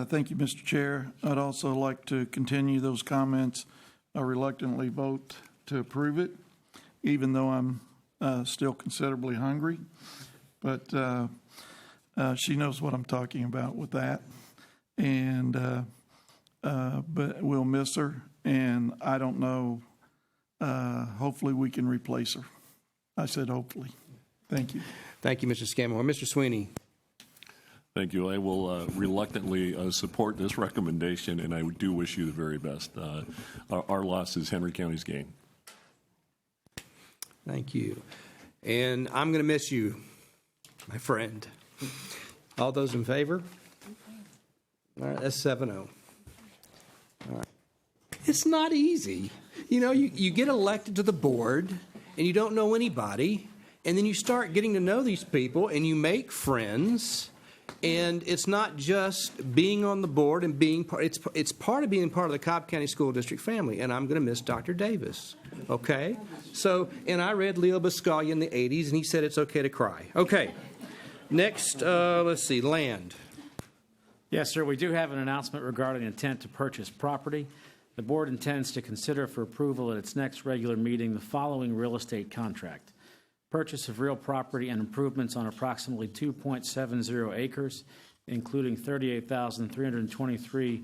[SPEAKER 4] Thank you, Mr. Chair. I'd also like to continue those comments. I reluctantly vote to approve it, even though I'm still considerably hungry. But she knows what I'm talking about with that. And but we'll miss her, and I don't know. Hopefully we can replace her. I said hopefully. Thank you.
[SPEAKER 1] Thank you, Mr. Scamahorn. Mr. Sweeney.
[SPEAKER 22] Thank you. I will reluctantly support this recommendation, and I do wish you the very best. Our loss is Henry County's gain.
[SPEAKER 1] Thank you. And I'm going to miss you, my friend. All those in favor? All right, that's 7-0. All right. It's not easy. You know, you get elected to the board, and you don't know anybody, and then you start getting to know these people, and you make friends. And it's not just being on the board and being part, it's part of being part of the Cobb County School District family, and I'm going to miss Dr. Davis, okay? So, and I read Leo Buscaglia in the 80s, and he said it's okay to cry. Okay, next, let's see, land.
[SPEAKER 23] Yes, sir, we do have an announcement regarding intent to purchase property. The board intends to consider for approval at its next regular meeting the following real estate contract. Purchase of real property and improvements on approximately 2.70 acres, including 38,323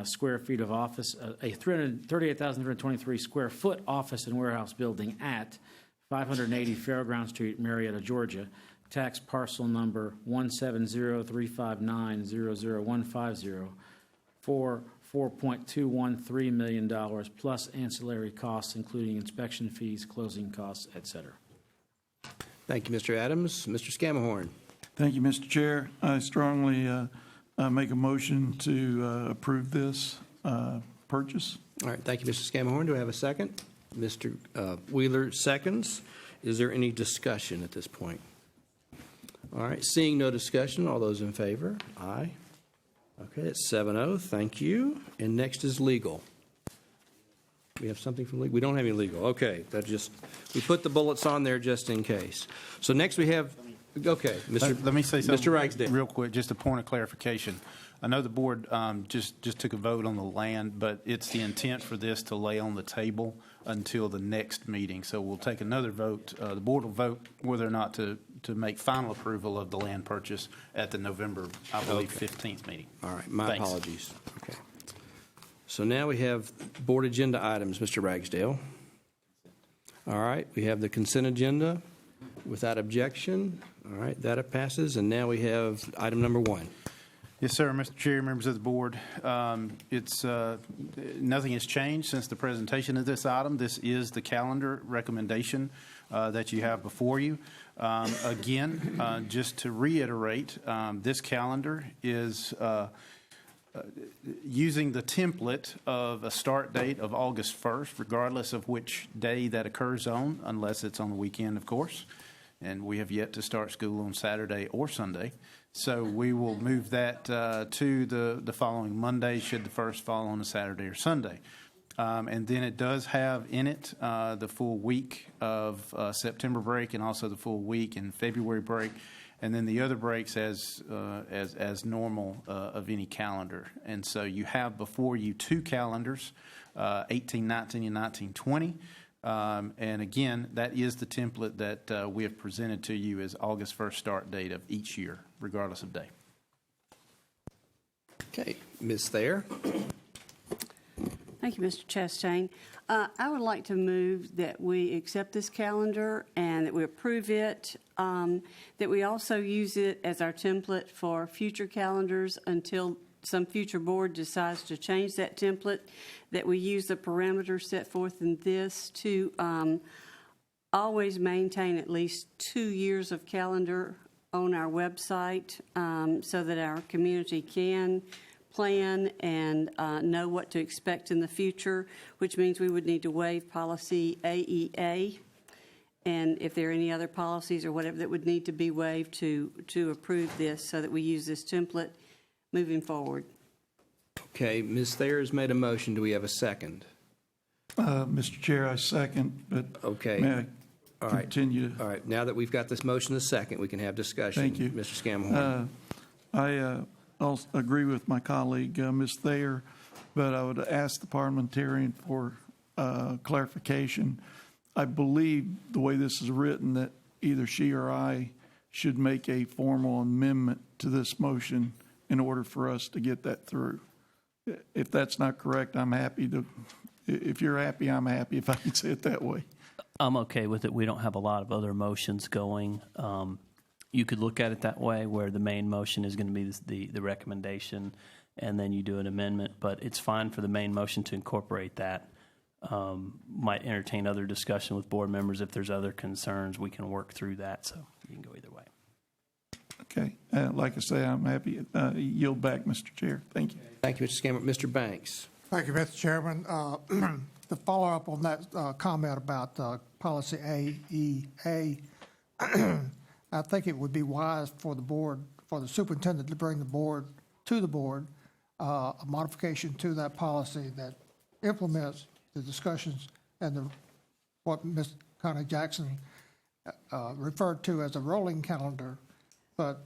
[SPEAKER 23] square feet of office, a 38,323 square foot office and warehouse building at 580 Fairground Street, Marietta, Georgia, tax parcel number 17035900150 for $4.213 million plus ancillary costs, including inspection fees, closing costs, et cetera.
[SPEAKER 1] Thank you, Mr. Adams. Mr. Scamahorn.
[SPEAKER 4] Thank you, Mr. Chair. I strongly make a motion to approve this purchase.
[SPEAKER 1] All right, thank you, Mr. Scamahorn. Do I have a second? Mr. Wheeler seconds. Is there any discussion at this point? All right, seeing no discussion, all those in favor? Aye. Okay, it's 7-0. Thank you. And next is legal. We have something from legal? We don't have any legal. Okay, we put the bullets on there just in case. So next we have, okay,
[SPEAKER 2] Let me say something
[SPEAKER 1] Mr. Ragsdale.
[SPEAKER 2] real quick, just a point of clarification. I know the board just took a vote on the land, but it's the intent for this to lay on the table until the next meeting. So we'll take another vote. The board will vote whether or not to make final approval of the land purchase at the November, I believe, 15th meeting.
[SPEAKER 1] All right, my
[SPEAKER 2] Thanks.
[SPEAKER 1] apologies. Okay. So now we have board agenda items, Mr. Ragsdale. All right, we have the consent agenda without objection. All right, that passes. And now we have item number 1.
[SPEAKER 2] Yes, sir, Mr. Chair, members of the board. Nothing has changed since the presentation of this item. This is the calendar recommendation that you have before you. Again, just to reiterate, this calendar is using the template of a start date of August 1st, regardless of which day that occurs on, unless it's on the weekend, of course. And we have yet to start school on Saturday or Sunday. So we will move that to the following Monday, should the first fall on a Saturday or Sunday. And then it does have in it the full week of September break and also the full week in February break. And then the other breaks as normal of any calendar. And so you have before you 2 calendars, 18, 19, and 19, 20. And again, that is the template that we have presented to you as August 1st start date of each year, regardless of day.
[SPEAKER 1] Okay, Ms. Thayer.
[SPEAKER 5] Thank you, Mr. Chastain. I would like to move that we accept this calendar and that we approve it, that we also use it as our template for future calendars until some future board decides to change that template, that we use the parameters set forth in this to always maintain at least 2 years of calendar on our website so that our community can plan and know what to expect in the future, which means we would need to waive policy AEA. and if there are any other policies or whatever that would need to be waived to approve this so that we use this template moving forward.
[SPEAKER 1] Okay, Ms. Thayer has made a motion. Do we have a second?
[SPEAKER 4] Mr. Chair, I second, but
[SPEAKER 1] Okay.
[SPEAKER 4] may I
[SPEAKER 1] All right.
[SPEAKER 4] continue?
[SPEAKER 1] All right, now that we've got this motion a second, we can have discussion.
[SPEAKER 4] Thank you.
[SPEAKER 1] Mr. Scamahorn.
[SPEAKER 4] I also agree with my colleague, Ms. Thayer, but I would ask the parliamentarian for clarification. I believe the way this is written that either she or I should make a formal amendment to this motion in order for us to get that through. If that's not correct, I'm happy to, if you're happy, I'm happy, if I can say it that way.
[SPEAKER 6] I'm okay with it. We don't have a lot of other motions going. You could look at it that way, where the main motion is going to be the recommendation, and then you do an amendment. But it's fine for the main motion to incorporate that. Might entertain other discussion with board members. If there's other concerns, we can work through that. So you can go either way.
[SPEAKER 4] Okay. Like I say, I'm happy. Yield back, Mr. Chair. Thank you.
[SPEAKER 1] Thank you, Mr. Scamahorn. Mr. Banks.
[SPEAKER 3] Thank you, Mr. Chairman. To follow up on that comment about policy AEA, I think it would be wise for the board, for the superintendent to bring to the board a modification to that policy that implements the discussions and what Ms. Connie Jackson referred to as a rolling calendar. But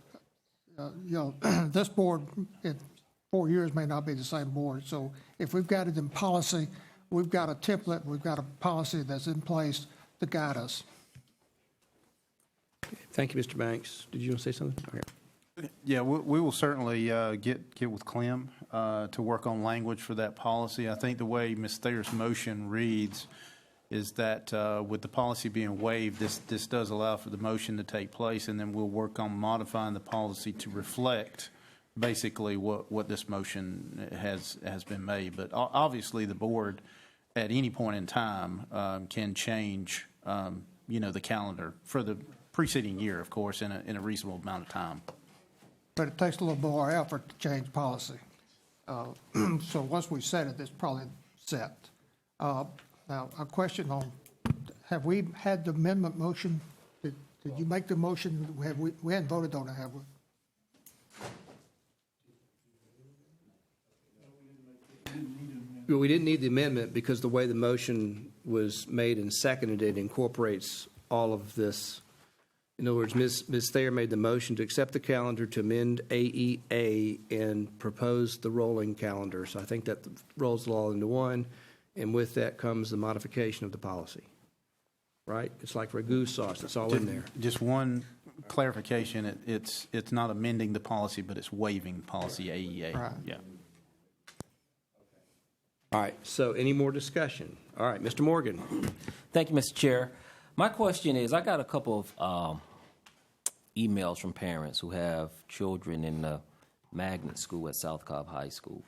[SPEAKER 3] this board in 4 years may not be the same board. So if we've got it in policy, we've got a template, we've got a policy that's in place to guide us.
[SPEAKER 1] Thank you, Mr. Banks. Did you want to say something? Okay.
[SPEAKER 2] Yeah, we will certainly get with Clem to work on language for that policy. I think the way Ms. Thayer's motion reads is that with the policy being waived, this does allow for the motion to take place, and then we'll work on modifying the policy to reflect basically what this motion has been made. But obviously, the board at any point in time can change, the calendar for the preceding year, of course, in a reasonable amount of time.
[SPEAKER 3] But it takes a little more effort to change policy. So once we set it, it's probably set. Now, a question on, have we had the amendment motion? Did you make the motion? We hadn't voted on it, have we?
[SPEAKER 1] Well, we didn't need the amendment because the way the motion was made and seconded, it incorporates all of this. In other words, Ms. Thayer made the motion to accept the calendar, to amend AEA, and propose the rolling calendar. So I think that rolls it all into one, and with that comes the modification of the policy. Right? It's like ragu sauce. It's all in there.
[SPEAKER 2] Just one clarification. It's not amending the policy, but it's waiving policy AEA.
[SPEAKER 3] Right.
[SPEAKER 2] Yeah.
[SPEAKER 1] All right. So any more discussion? All right. Mr. Morgan.
[SPEAKER 7] Thank you, Mr. Chair. My question is, I got a couple of emails from parents who have children in the magnet school at South Cobb High School.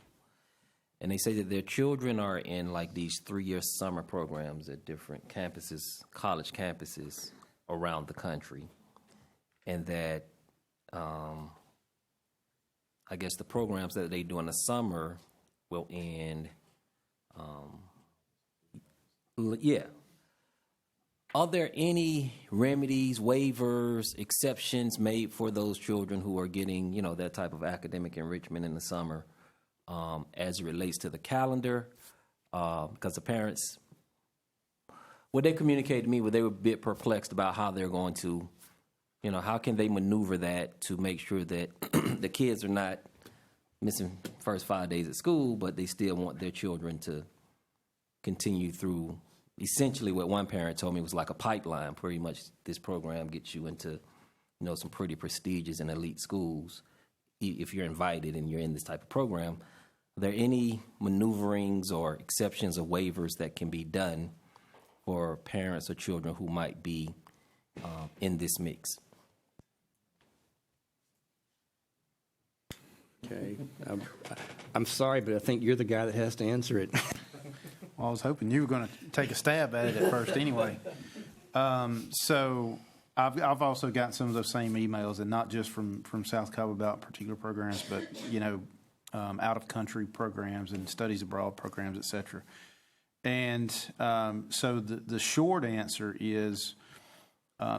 [SPEAKER 7] And they say that their children are in like these 3-year summer programs at different campuses, college campuses around the country. And that I guess the programs that they do in the summer will end. Are there any remedies, waivers, exceptions made for those children who are getting, that type of academic enrichment in the summer as it relates to the calendar? Because the parents, what they communicated to me, they were a bit perplexed about how they're going to, how can they maneuver that to make sure that the kids are not missing first 5 days at school, but they still want their children to continue through. Essentially, what one parent told me was like a pipeline. Pretty much, this program gets you into, some pretty prestigious and elite schools if you're invited and you're in this type of program. Are there any maneuverings or exceptions or waivers that can be done for parents or children who might be in this mix?
[SPEAKER 1] Okay. I'm sorry, but I think you're the guy that has to answer it.
[SPEAKER 2] Well, I was hoping you were going to take a stab at it at first anyway. So I've also gotten some of those same emails, and not just from South Cobb about particular programs, but, out-of-country programs and studies abroad programs, et cetera. And so the short answer is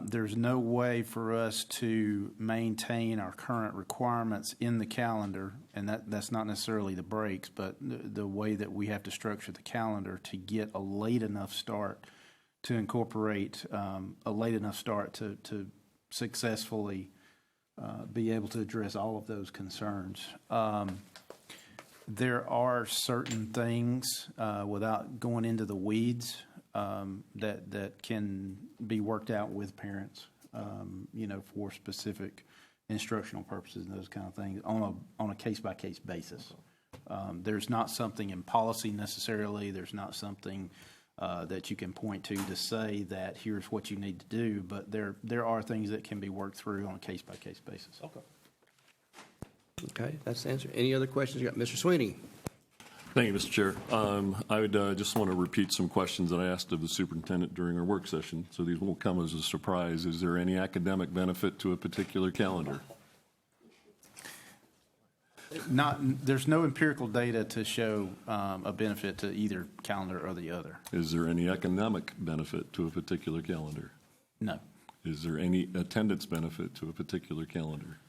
[SPEAKER 2] there's no way for us to maintain our current requirements in the calendar, and that's not necessarily the breaks, but the way that we have to structure the calendar to get a late enough start to incorporate a late enough start to successfully be able to address all of those concerns. There are certain things, without going into the weeds, that can be worked out with parents, for specific instructional purposes and those kind of things on a case-by-case basis. There's not something in policy necessarily. There's not something that you can point to say that here's what you need to do, but there are things that can be worked through on a case-by-case basis.
[SPEAKER 1] Okay, that's the answer. Any other questions? You got Mr. Sweeney.
[SPEAKER 22] Thank you, Mr. Chair. I would just want to repeat some questions that I asked of the superintendent during our work session, so these won't come as a surprise. Is there any academic benefit to a particular calendar?
[SPEAKER 2] There's no empirical data to show a benefit to either calendar or the other.
[SPEAKER 22] Is there any economic benefit to a particular calendar?
[SPEAKER 2] No.
[SPEAKER 22] Is there any attendance benefit to a particular calendar?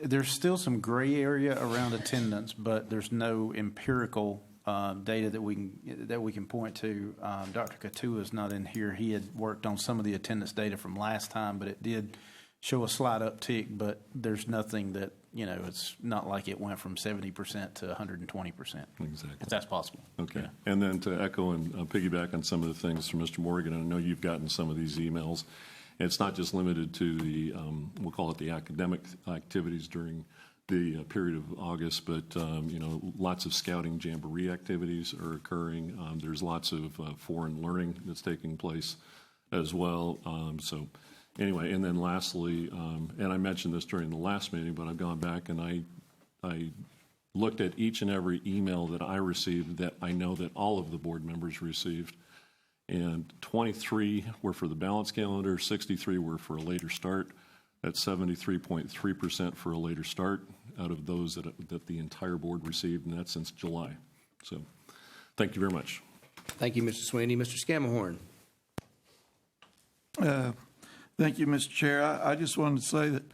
[SPEAKER 2] There's still some gray area around attendance, but there's no empirical data that we can point to. Dr. Katua is not in here. He had worked on some of the attendance data from last time, but it did show a slight uptick, but there's nothing that, it's not like it went from 70% to 120%.
[SPEAKER 22] Exactly.
[SPEAKER 2] If that's possible.
[SPEAKER 22] Okay.
[SPEAKER 2] Yeah.
[SPEAKER 22] And then to echo and piggyback on some of the things from Mr. Morgan, I know you've gotten some of these emails. It's not just limited to the, we'll call it the academic activities during the period of August, but, lots of scouting jamboree activities are occurring. There's lots of foreign learning that's taking place as well. So anyway, and then lastly, and I mentioned this during the last meeting, but I've gone back and I looked at each and every email that I received that I know that all of the board members received. And 23 were for the balance calendar, 63 were for a later start. That's 73.3% for a later start out of those that the entire board received, and that's since July. So thank you very much.
[SPEAKER 1] Thank you, Mr. Sweeney. Mr. Scamahorn.
[SPEAKER 4] Thank you, Mr. Chair. I just wanted to say that,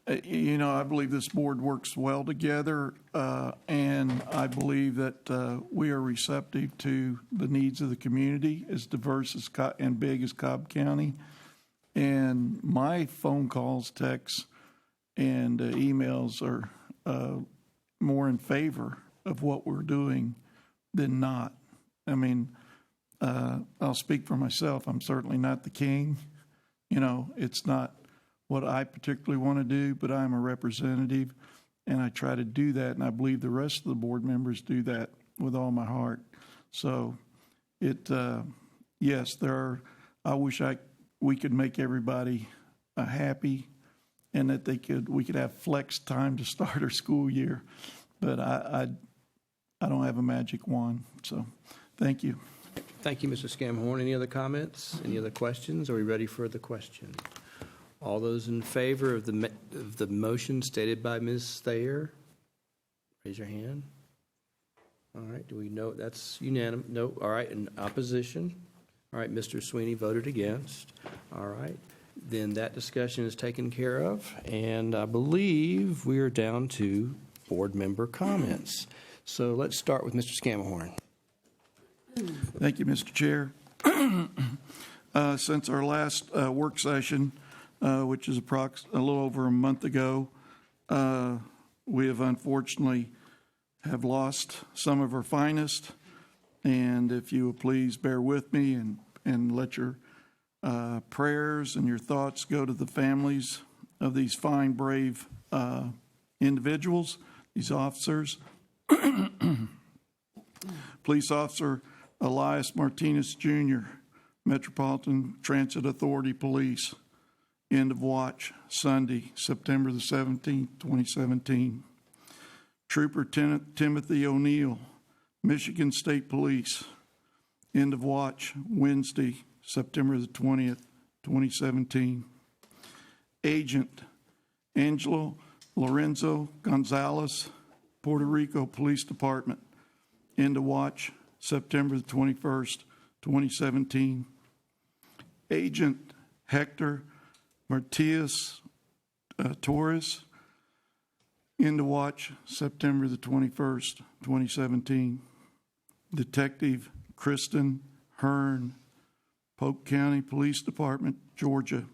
[SPEAKER 4] I believe this board works well together, and I believe that we are receptive to the needs of the community, as diverse as and big as Cobb County. And my phone calls, texts, and emails are more in favor of what we're doing than not. I mean, I'll speak for myself. I'm certainly not the king. It's not what I particularly want to do, but I'm a representative, and I try to do that, and I believe the rest of the board members do that with all my heart. So yes, I wish we could make everybody happy, and that we could have flex time to start our school year, but I don't have a magic wand. So thank you.
[SPEAKER 1] Thank you, Mr. Scamahorn. Any other comments? Any other questions? Are we ready for the question? All those in favor of the motion stated by Ms. Thayer, raise your hand. All right, do we know that's unanimous? No. All right, in opposition? All right, Mr. Sweeney voted against. All right, then that discussion is taken care of, and I believe we are down to board member comments. So let's start with Mr. Scamahorn.
[SPEAKER 4] Thank you, Mr. Chair. Since our last work session, which is a little over a month ago, we have unfortunately have lost some of our finest. And if you will please bear with me and let your prayers and your thoughts go to the families of these fine, brave individuals, these officers. Police Officer Elias Martinez, Jr., Metropolitan Transit Authority Police. End of watch, Sunday, September the 17th, 2017. Trooper Timothy O'Neill, Michigan State Police. End of watch, Wednesday, September the 20th, 2017. Agent Angelo Lorenzo Gonzalez, Puerto Rico Police Department. End of watch, September the 21st, 2017. Agent Hector Martius Torres. End of watch, September the 21st, 2017. Detective Kristen Hearn, Polk County Police Department, Georgia.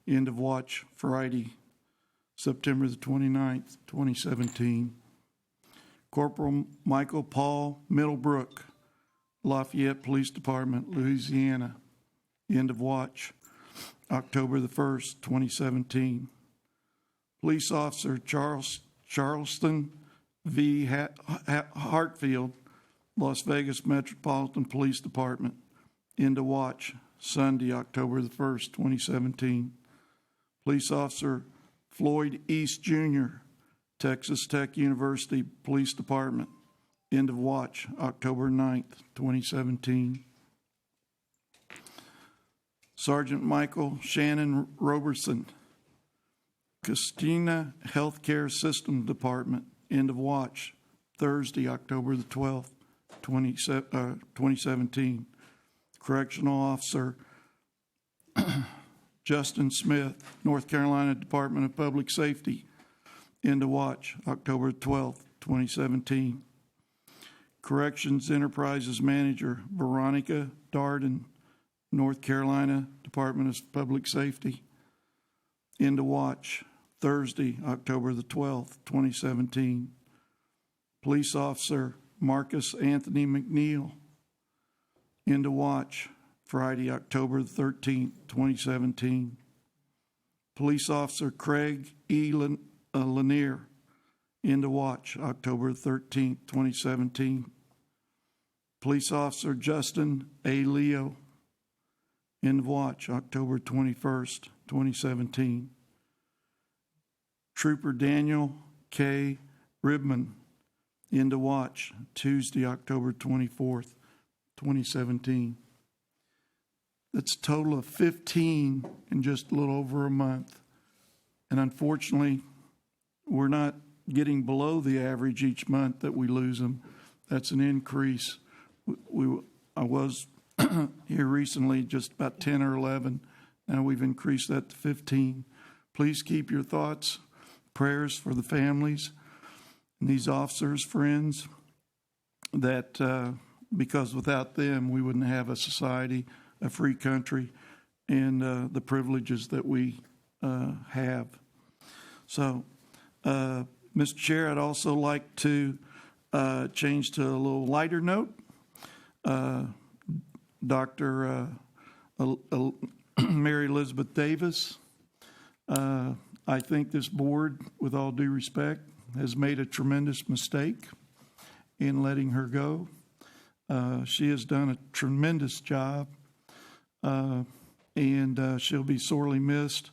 [SPEAKER 4] End of watch, Friday, September the 29th, 2017. Corporal Michael Paul Middlebrook, Lafayette Police Department, Louisiana. End of watch, October the 1st, 2017. Police Officer Charleston V. Hartfield, Las Vegas Metropolitan Police Department. End of watch, Sunday, October the 1st, 2017. Police Officer Floyd East Jr., Texas Tech University Police Department. End of watch, October 9th, 2017. Sergeant Michael Shannon Roberson, Christina Healthcare System Department. End of watch, Thursday, October the 12th, 2017. Correctional Officer Justin Smith, North Carolina Department of Public Safety. End of watch, October 12th, 2017. Corrections Enterprises Manager Veronica Darden, North Carolina Department of Public Safety. End of watch, Thursday, October the 12th, 2017. Police Officer Marcus Anthony McNeil. End of watch, Friday, October the 13th, 2017. Police Officer Craig E. Lanier. End of watch, October 13th, 2017. Police Officer Justin A. Leo. End of watch, October 21st, 2017. Trooper Daniel K. Ribman. End of watch, Tuesday, October 24th, 2017. That's a total of 15 in just a little over a month. And unfortunately, we're not getting below the average each month that we lose them. That's an increase. I was here recently just about 10 or 11. Now we've increased that to 15. Please keep your thoughts, prayers for the families and these officers' friends, that because without them we wouldn't have a society, a free country, and the privileges that we have. So, Mr. Chair, I'd also like to change to a little lighter note. Dr. Mary Elizabeth Davis, I think this board, with all due respect, has made a tremendous mistake in letting her go. She has done a tremendous job, and she'll be sorely missed.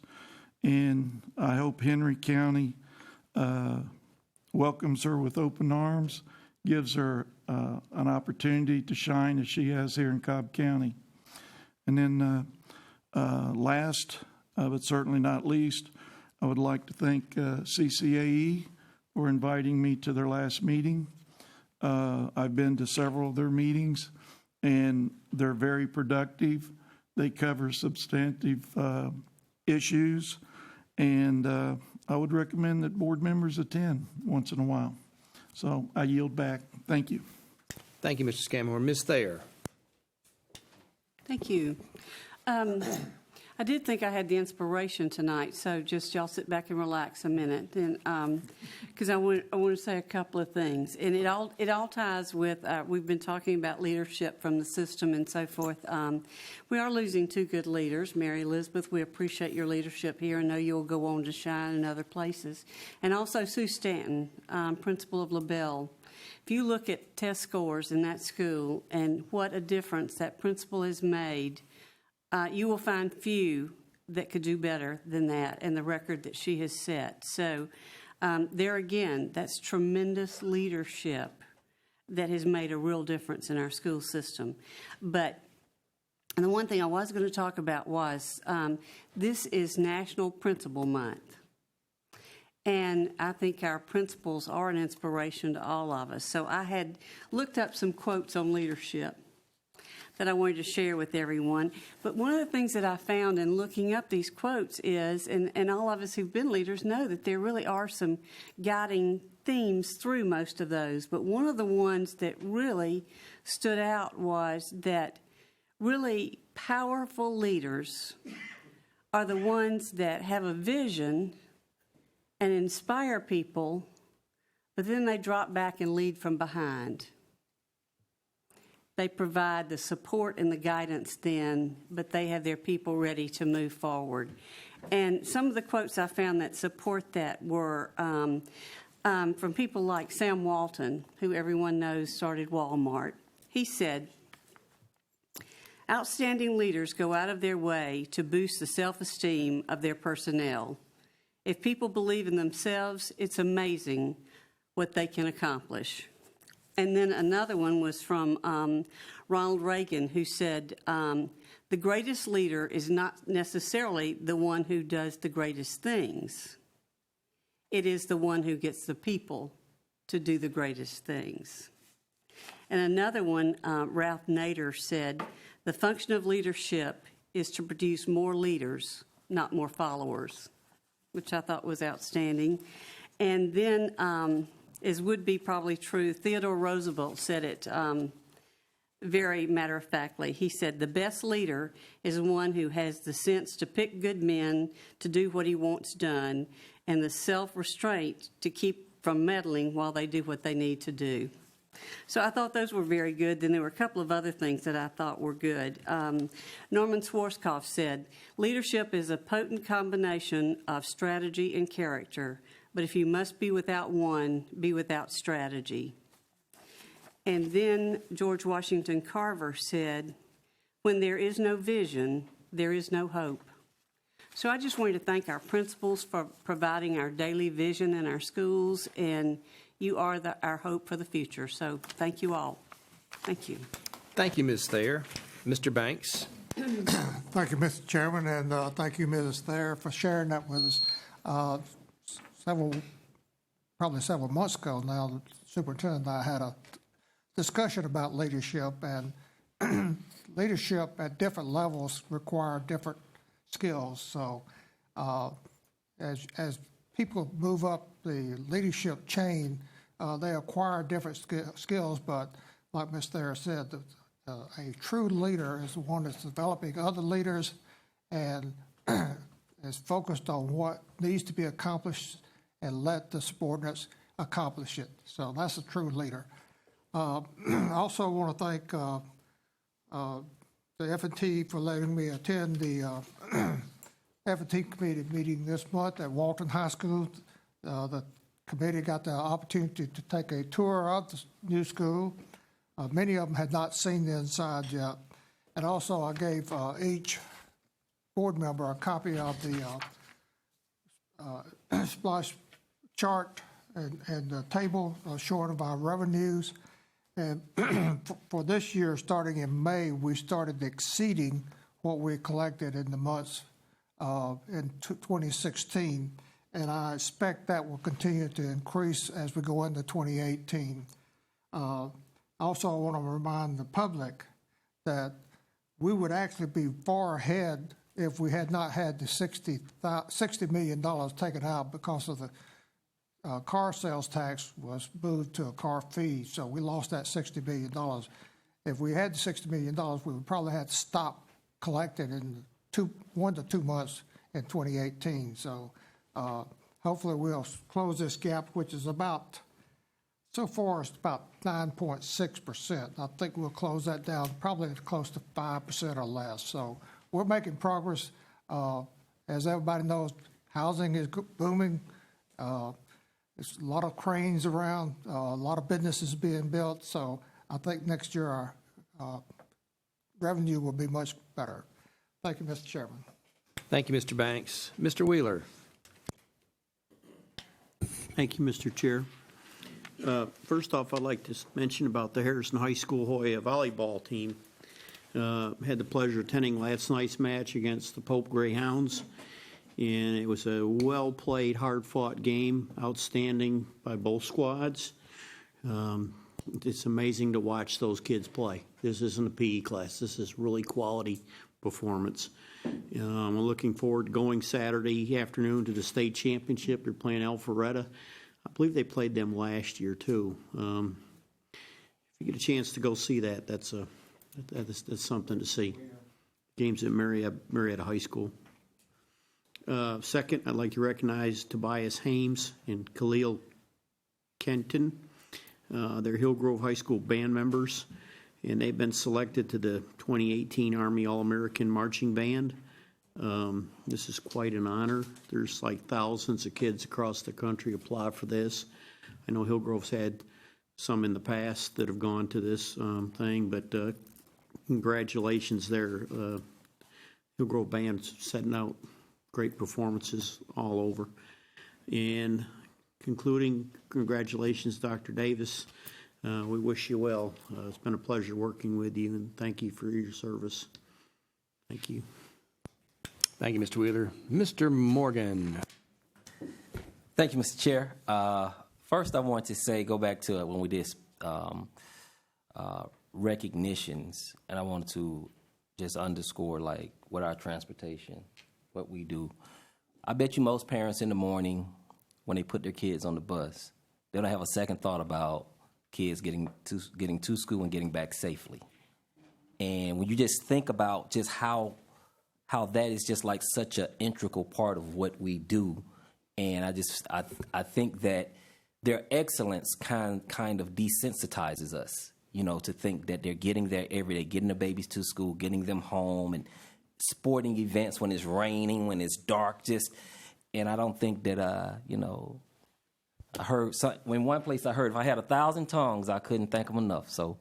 [SPEAKER 4] And I hope Henry County welcomes her with open arms, gives her an opportunity to shine as she has here in Cobb County. And then last, but certainly not least, I would like to thank CCAE for inviting me to their last meeting. I've been to several of their meetings, and they're very productive. They cover substantive issues, and I would recommend that board members attend once in a while. So I yield back. Thank you.
[SPEAKER 1] Thank you, Mr. Scamore. Ms. Thayer.
[SPEAKER 5] Thank you. I did think I had the inspiration tonight, so just y'all sit back and relax a minute, and because I want to say a couple of things, and it all ties with we've been talking about leadership from the system and so forth. We are losing two good leaders. Mary Elizabeth, we appreciate your leadership here, and know you'll go on to shine in other places, and also Sue Stanton, principal of LaBelle. If you look at test scores in that school and what a difference that principal has made, you will find few that could do better than that and the record that she has set. So there again, that's tremendous leadership that has made a real difference in our school system. And the one thing I was going to talk about was this is National Principal Month. And I think our principals are an inspiration to all of us. So I had looked up some quotes on leadership. that I wanted to share with everyone. But one of the things that I found in looking up these quotes is, and all of us who've been leaders know that there really are some guiding themes through most of those. But one of the ones that really stood out was that really powerful leaders are the ones that have a vision and inspire people, but then they drop back and lead from behind. They provide the support and the guidance then, but they have their people ready to move forward. And some of the quotes I found that support that were from people like Sam Walton, who everyone knows started Walmart. He said, "Outstanding leaders go out of their way to boost the self-esteem of their personnel. If people believe in themselves, it's amazing what they can accomplish." And then another one was from Ronald Reagan, who said, "The greatest leader is not necessarily the one who does the greatest things. It is the one who gets the people to do the greatest things." And another one, Ralph Nader said, "The function of leadership is to produce more leaders, not more followers," which I thought was outstanding. And then, as would be probably true, Theodore Roosevelt said it very matter-of-factly. He said, "The best leader is one who has the sense to pick good men to do what he wants done, and the self-restraint to keep from meddling while they do what they need to do." So I thought those were very good. Then there were a couple of other things that I thought were good. Norman Schwarzkopf said, "Leadership is a potent combination of strategy and character, but if you must be without one, be without strategy." And then George Washington Carver said, "When there is no vision, there is no hope." So I just wanted to thank our principals for providing our daily vision in our schools, and you are our hope for the future. So thank you all. Thank you.
[SPEAKER 1] Thank you, Ms. Thayer. Mr. Banks.
[SPEAKER 3] Thank you, Mr. Chairman, and thank you, Mrs. Thayer, for sharing that with us. Probably several months ago now, the superintendent and I had a discussion about leadership, and leadership at different levels require different skills. So as people move up the leadership chain, they acquire different skills, but like Ms. Thayer said, a true leader is the one that's developing other leaders and is focused on what needs to be accomplished and let the subordinates accomplish it. So that's a true leader. I also want to thank the F&T for letting me attend the F&T committee meeting this month at Walton High School. The committee got the opportunity to take a tour of the new school. Many of them had not seen the inside yet. And also I gave each board member a copy of the splash chart and the table showing of our revenues. And for this year, starting in May, we started exceeding what we collected in the months in 2016. And I expect that will continue to increase as we go into 2018. Also, I want to remind the public that we would actually be far ahead if we had not had the $60 million taken out because of the car sales tax was moved to a car fee. So we lost that $60 million. If we had the $60 million, we would probably have to stop collecting in 1 to 2 months in 2018. So hopefully we'll close this gap, which is about, so far it's about 9.6%. I think we'll close that down probably close to 5% or less. So we're making progress. As everybody knows, housing is booming. There's a lot of cranes around, a lot of businesses being built. So I think next year our revenue will be much better. Thank you, Mr. Chairman.
[SPEAKER 1] Thank you, Mr. Banks. Mr. Wheeler.
[SPEAKER 8] Thank you, Mr. Chair. First off, I'd like to mention about the Harrison High School Hoya volleyball team. Had the pleasure of attending last night's match against the Pope Greyhounds, and it was a well-played, hard-fought game, outstanding by both squads. it's amazing to watch those kids play. This isn't a PE class. This is really quality performance. I'm looking forward to going Saturday afternoon to the state championship. They're playing Alpharetta. I believe they played them last year too. If you get a chance to go see that, that's something to see. Games at Marietta High School. Second, I'd like to recognize Tobias Hames and Khalil Kenton. They're Hillgrove High School band members, and they've been selected to the 2018 Army All-American Marching Band. This is quite an honor. There's like thousands of kids across the country apply for this. I know Hillgrove's had some in the past that have gone to this thing, but congratulations there. Hillgrove Band's setting out great performances all over. And concluding, congratulations, Dr. Davis. We wish you well. It's been a pleasure working with you, and thank you for your service. Thank you.
[SPEAKER 1] Thank you, Mr. Wheeler. Mr. Morgan.
[SPEAKER 7] Thank you, Mr. Chair. First, I want to say, go back to when we did recognitions, and I wanted to just underscore, like, what our transportation, what we do. I bet you most parents in the morning, when they put their kids on the bus, they don't have a second thought about kids getting to school and getting back safely. And when you just think about just how that is just like such an integral part of what we do, and I think that their excellence kind of desensitizes us, to think that they're getting there every day, getting the babies to school, getting them home, and sporting events when it's raining, when it's dark, and I don't think that, I heard, in one place I heard, if I had 1,000 tongues, I couldn't thank them enough. So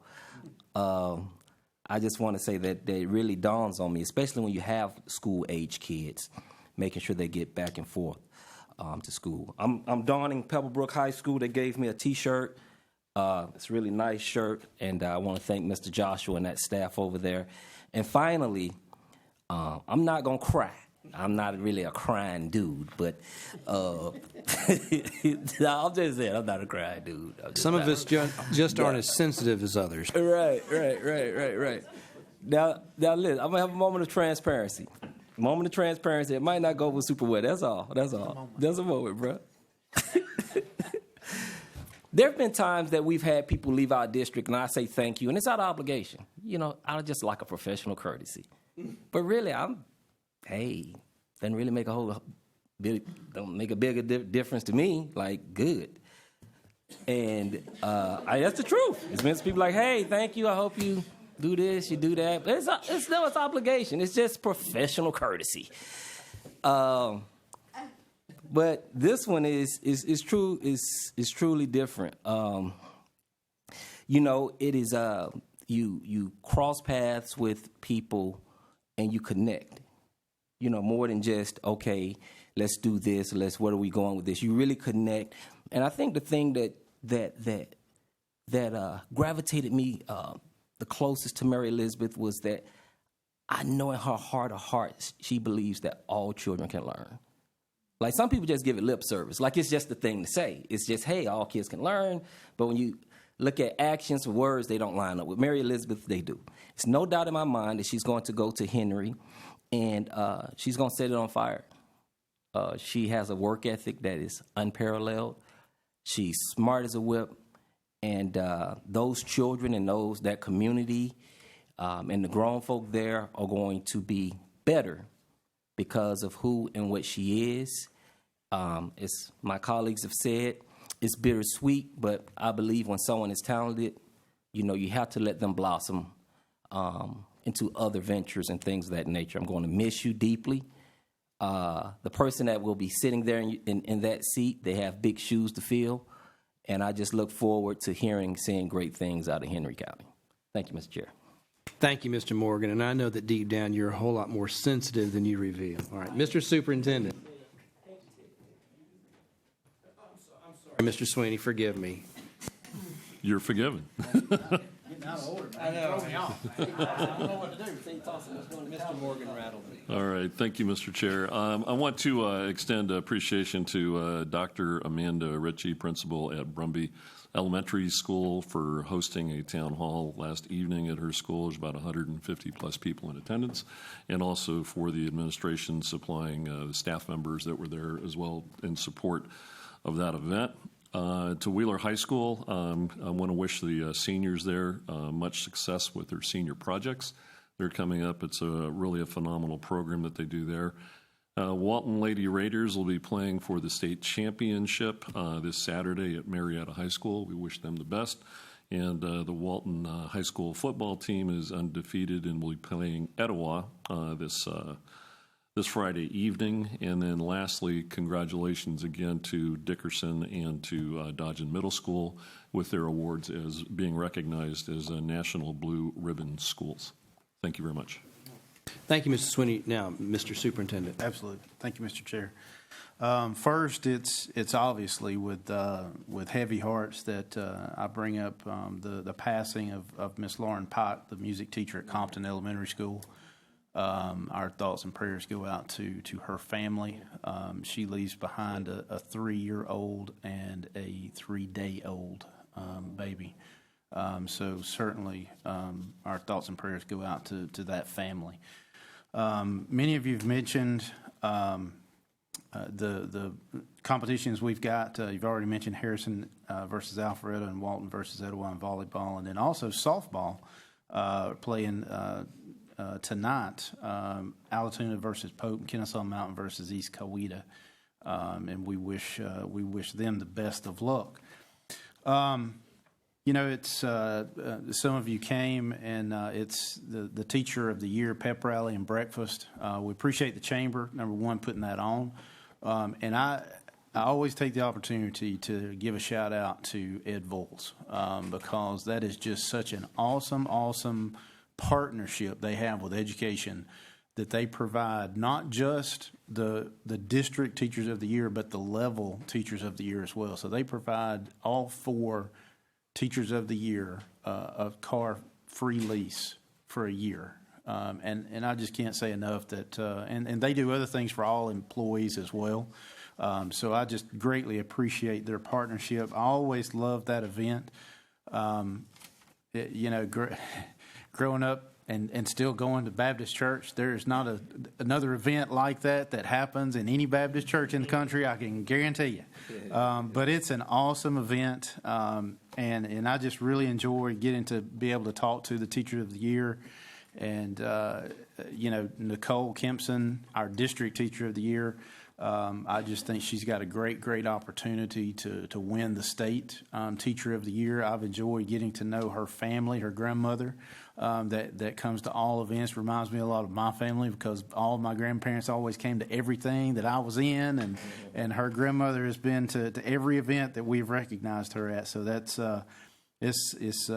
[SPEAKER 7] I just want to say that it really dawns on me, especially when you have school-age kids, making sure they get back and forth to school. I'm donning Pebblebrook High School. They gave me a T-shirt. It's a really nice shirt, and I want to thank Mr. Joshua and that staff over there. And finally, I'm not going to cry. I'm not really a crying dude, but I'm just saying I'm not a crying dude.
[SPEAKER 1] Some of us just aren't as sensitive as others.
[SPEAKER 7] Right. Now, listen, I'm going to have a moment of transparency. It might not go over super well. That's all. That's a moment, bro. There have been times that we've had people leave our district, and I say thank you, and it's out of obligation. I just like a professional courtesy. But really, doesn't really make don't make a bigger difference to me. Like, good. And that's the truth. It's meant to people like, hey, thank you. I hope you do this, you do that. But it's obligation. It's just professional courtesy. But this one is truly different. It is you cross paths with people and you connect. More than just, okay, let's do this, where are we going with this? You really connect. And I think the thing that gravitated me the closest to Mary Elizabeth was that I know in her heart of hearts, she believes that all children can learn. Like, some people just give it lip service. Like, it's just the thing to say. It's just, hey, all kids can learn. But when you look at actions, words, they don't line up. With Mary Elizabeth, they do. It's no doubt in my mind that she's going to go to Henry, and she's going to set it on fire. She has a work ethic that is unparalleled. She's smart as a whip. And those children and that community and the grown folk there are going to be better because of who and what she is. As my colleagues have said, it's bittersweet, but I believe when someone is talented, you have to let them blossom into other ventures and things of that nature. I'm going to miss you deeply. The person that will be sitting there in that seat, they have big shoes to fill, and I just look forward to seeing great things out of Henry County. Thank you, Mr. Chair.
[SPEAKER 1] Thank you, Mr. Morgan, and I know that deep down you're a whole lot more sensitive than you reveal. All right, Mr. Superintendent. I'm sorry, Mr. Sweeney, forgive me.
[SPEAKER 22] You're forgiven.
[SPEAKER 1] I know. Throw me off. I don't know what to do. Mr. Morgan rattled me.
[SPEAKER 22] All right. Thank you, Mr. Chair. I want to extend appreciation to Dr. Amanda Ritchie, principal at Brumby Elementary School, for hosting a town hall last evening at her school. There's about 150 plus people in attendance, and also for the administration supplying the staff members that were there as well in support of that event. To Wheeler High School, I want to wish the seniors there much success with their senior projects. They're coming up. It's really a phenomenal program that they do there. Walton Lady Raiders will be playing for the state championship this Saturday at Marietta High School. We wish them the best. And the Walton High School football team is undefeated and will be playing Etowah this Friday evening. And then lastly, congratulations again to Dickerson and to Dodgen Middle School with their awards as being recognized as National Blue Ribbon Schools. Thank you very much.
[SPEAKER 1] Thank you, Mr. Sweeney. Now, Mr. Superintendent.
[SPEAKER 2] Absolutely. Thank you, Mr. Chair. First, it's obviously with heavy hearts that I bring up the passing of Miss Lauren Pike, the music teacher at Compton Elementary School. Our thoughts and prayers go out to her family. She leaves behind a 3-year-old and a 3-day-old baby. So certainly our thoughts and prayers go out to that family. Many of you have mentioned the competitions we've got. You've already mentioned Harrison versus Alpharetta and Walton versus Etowah in volleyball, and then also softball playing tonight, Allatoona versus Pope and Kennesaw Mountain versus East Coweta, and we wish them the best of luck. You know, it's some of you came, and it's the Teacher of the Year pep rally and breakfast. We appreciate the chamber, number one, putting that on, and I always take the opportunity to give a shout out to Ed Voles because that is just such an awesome partnership they have with education, that they provide not just the district Teachers of the Year, but the level Teachers of the Year as well. So they provide all 4 Teachers of the Year a car-free lease for a year. And I just can't say enough that, and they do other things for all employees as well. So I just greatly appreciate their partnership. I always love that event. Growing up and still going to Baptist church, there is not another event like that happens in any Baptist church in the country, I can guarantee you. But it's an awesome event, and I just really enjoy getting to be able to talk to the Teacher of the Year. And, Nicole Kempson, our district Teacher of the Year, I just think she's got a great opportunity to win the state Teacher of the Year. I've enjoyed getting to know her family, her grandmother, that comes to all events. Reminds me a lot of my family because all of my grandparents always came to everything that I was in, and her grandmother has been to every event that we've recognized her at. So that's it's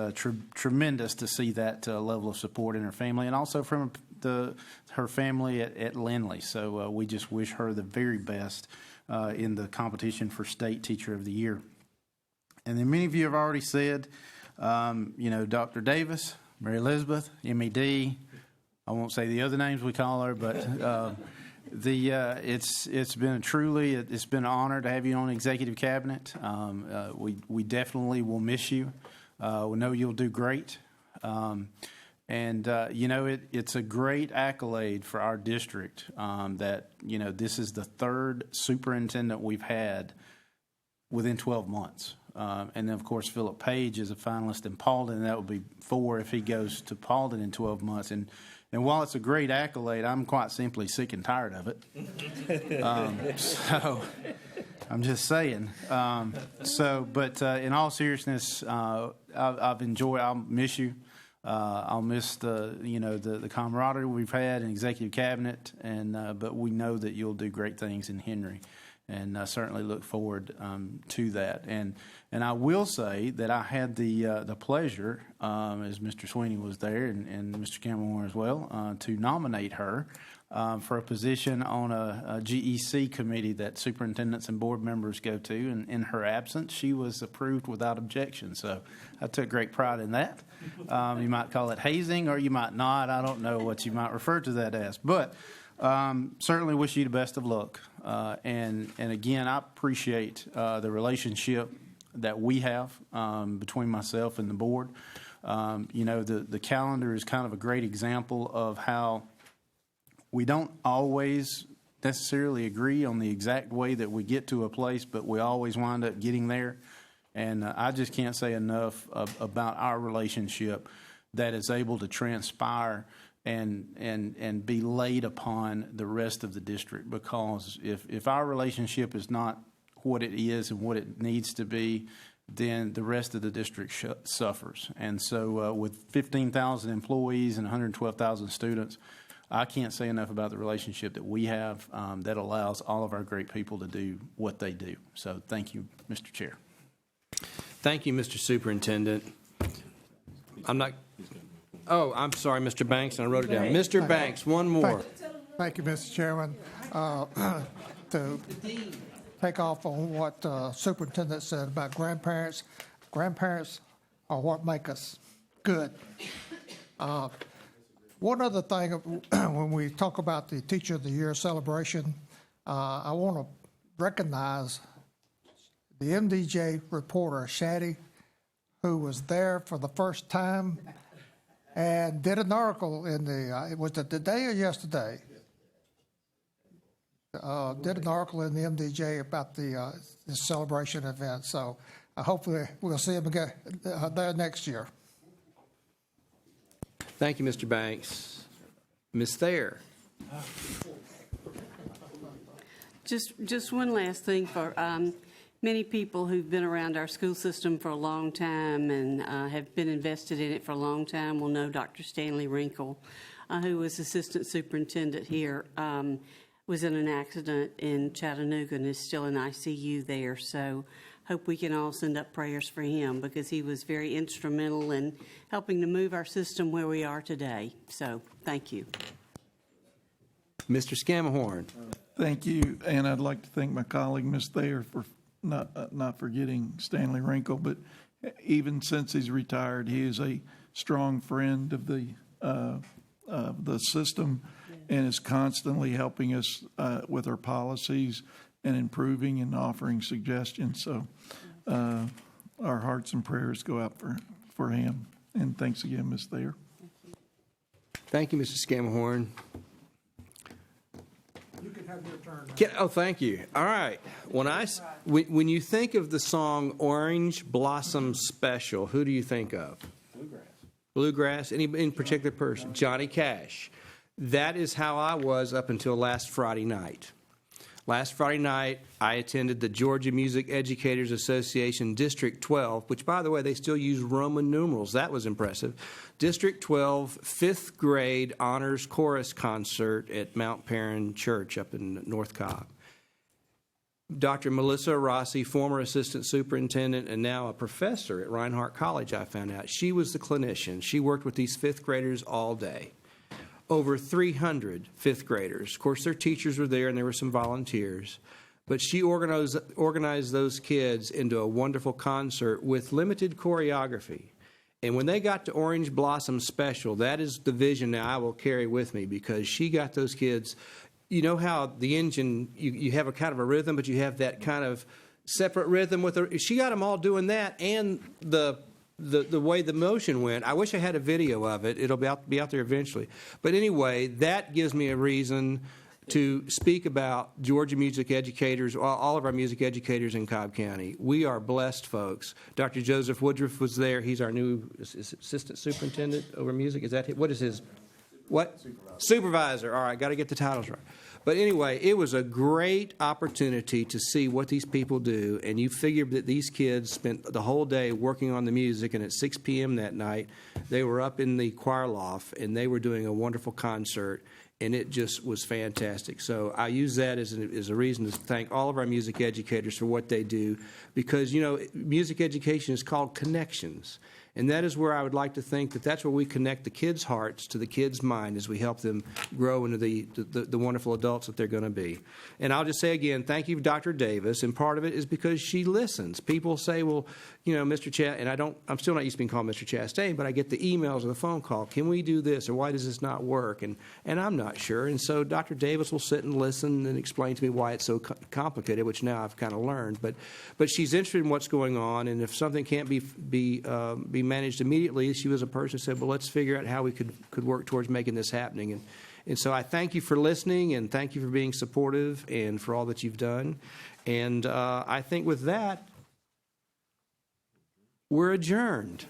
[SPEAKER 2] tremendous to see that level of support in her family, and also from her family at Lindley. So we just wish her the very best in the competition for State Teacher of the Year. And then many of you have already said, Dr. Davis, Mary Elizabeth, MED. I won't say the other names we call her, but it's been an honor to have you on the executive cabinet. We definitely will miss you. We know you'll do great. It's a great accolade for our district that, this is the 3rd superintendent we've had within 12 months. And then, of course, Philip Page is a finalist in Paulden, and that would be 4 if he goes to Paulden in 12 months. And while it's a great accolade, I'm quite simply sick and tired of it. So I'm just saying. But in all seriousness, I've enjoyed. I'll miss you. I'll miss the camaraderie we've had in executive cabinet, but we know that you'll do great things in Henry. and I certainly look forward to that. And I will say that I had the pleasure, as Mr. Sweeney was there and Mr. Cameron as well, to nominate her for a position on a GEC committee that superintendents and board members go to. And in her absence, she was approved without objection. So I took great pride in that. You might call it hazing, or you might not. I don't know what you might refer to that as. But certainly wish you the best of luck. And again, I appreciate the relationship that we have between myself and the board. The calendar is kind of a great example of how we don't always necessarily agree on the exact way that we get to a place, but we always wind up getting there. And I just can't say enough about our relationship that is able to transpire and be laid upon the rest of the district, because if our relationship is not what it is and what it needs to be, then the rest of the district suffers. And so with 15,000 employees and 112,000 students, I can't say enough about the relationship that we have that allows all of our great people to do what they do. So thank you, Mr. Chair.
[SPEAKER 1] Thank you, Mr. Superintendent. I'm sorry, Mr. Banks, and I wrote it down. Mr. Banks, one more.
[SPEAKER 3] Thank you, Mr. Chairman. To take off on what Superintendent said about grandparents. Grandparents are what make us good. One other thing, when we talk about the Teacher of the Year celebration, I want to recognize the MDJ reporter, Shaddy, who was there for the first time and did an article in was it today or yesterday? Did an article in the MDJ about the celebration event. So hopefully we'll see him again there next year.
[SPEAKER 1] Thank you, Mr. Banks. Ms. Thayer.
[SPEAKER 5] Just one last thing for many people who've been around our school system for a long time and have been invested in it for a long time will know Dr. Stanley Wrinkle, who was assistant superintendent here, was in an accident in Chattanooga and is still in ICU there. So hope we can all send up prayers for him, because he was very instrumental in helping to move our system where we are today. So thank you.
[SPEAKER 1] Mr. Scamahorn.
[SPEAKER 4] Thank you, and I'd like to thank my colleague, Ms. Thayer, for not forgetting Stanley Wrinkle, but even since he's retired, he is a strong friend of the system and is constantly helping us with our policies and improving and offering suggestions. So our hearts and prayers go out for him. And thanks again, Ms. Thayer.
[SPEAKER 1] Thank you, Mr. Scamahorn.
[SPEAKER 3] You can have your turn.
[SPEAKER 1] Thank you. All right. When you think of the song Orange Blossom Special, who do you think of? Bluegrass. Any in particular person? Johnny Cash. That is how I was up until last Friday night. Last Friday night, I attended the Georgia Music Educators Association District 12, which, by the way, they still use Roman numerals. That was impressive. District 12, 5th grade honors chorus concert at Mount Perrin Church up in North Cobb. Dr. Melissa Rossi, former assistant superintendent and now a professor at Reinhardt College, I found out. She was the clinician. She worked with these 5th graders all day. Over 300 5th graders. Of course, their teachers were there and there were some volunteers. But she organized those kids into a wonderful concert with limited choreography. And when they got to Orange Blossom Special, that is the vision now I will carry with me, because she got those kids. You know how the engine, you have a kind of a rhythm, but you have that kind of separate rhythm with her. She got them all doing that, and the way the motion went. I wish I had a video of it. It'll be out there eventually. But anyway, that gives me a reason to speak about Georgia music educators, all of our music educators in Cobb County. We are blessed folks. Dr. Joseph Woodruff was there. He's our new assistant superintendent over music. Is that what is his? What? Supervisor. All right, got to get the titles right. But anyway, it was a great opportunity to see what these people do, and you figure that these kids spent the whole day working on the music, and at 6 p.m. that night, they were up in the choir loft, and they were doing a wonderful concert, and it just was fantastic. So I use that as a reason to thank all of our music educators for what they do, because, you know, music education is called connections. And that is where I would like to think that that's where we connect the kids' hearts to the kids' mind as we help them grow into the wonderful adults that they're going to be. And I'll just say again, thank you, Dr. Davis. And part of it is because she listens. People say, well, you know, Mr. and I'm still not used to being called Mr. Chastain, but I get the emails or the phone call. Can we do this? Or why does this not work? And I'm not sure. And so Dr. Davis will sit and listen and explain to me why it's so complicated, which now I've kind of learned. But she's interested in what's going on. And if something can't be managed immediately, she was a person who said, well, let's figure out how we could work towards making this happening. And so I thank you for listening, and thank you for being supportive and for all that you've done. And I think with that, we're adjourned.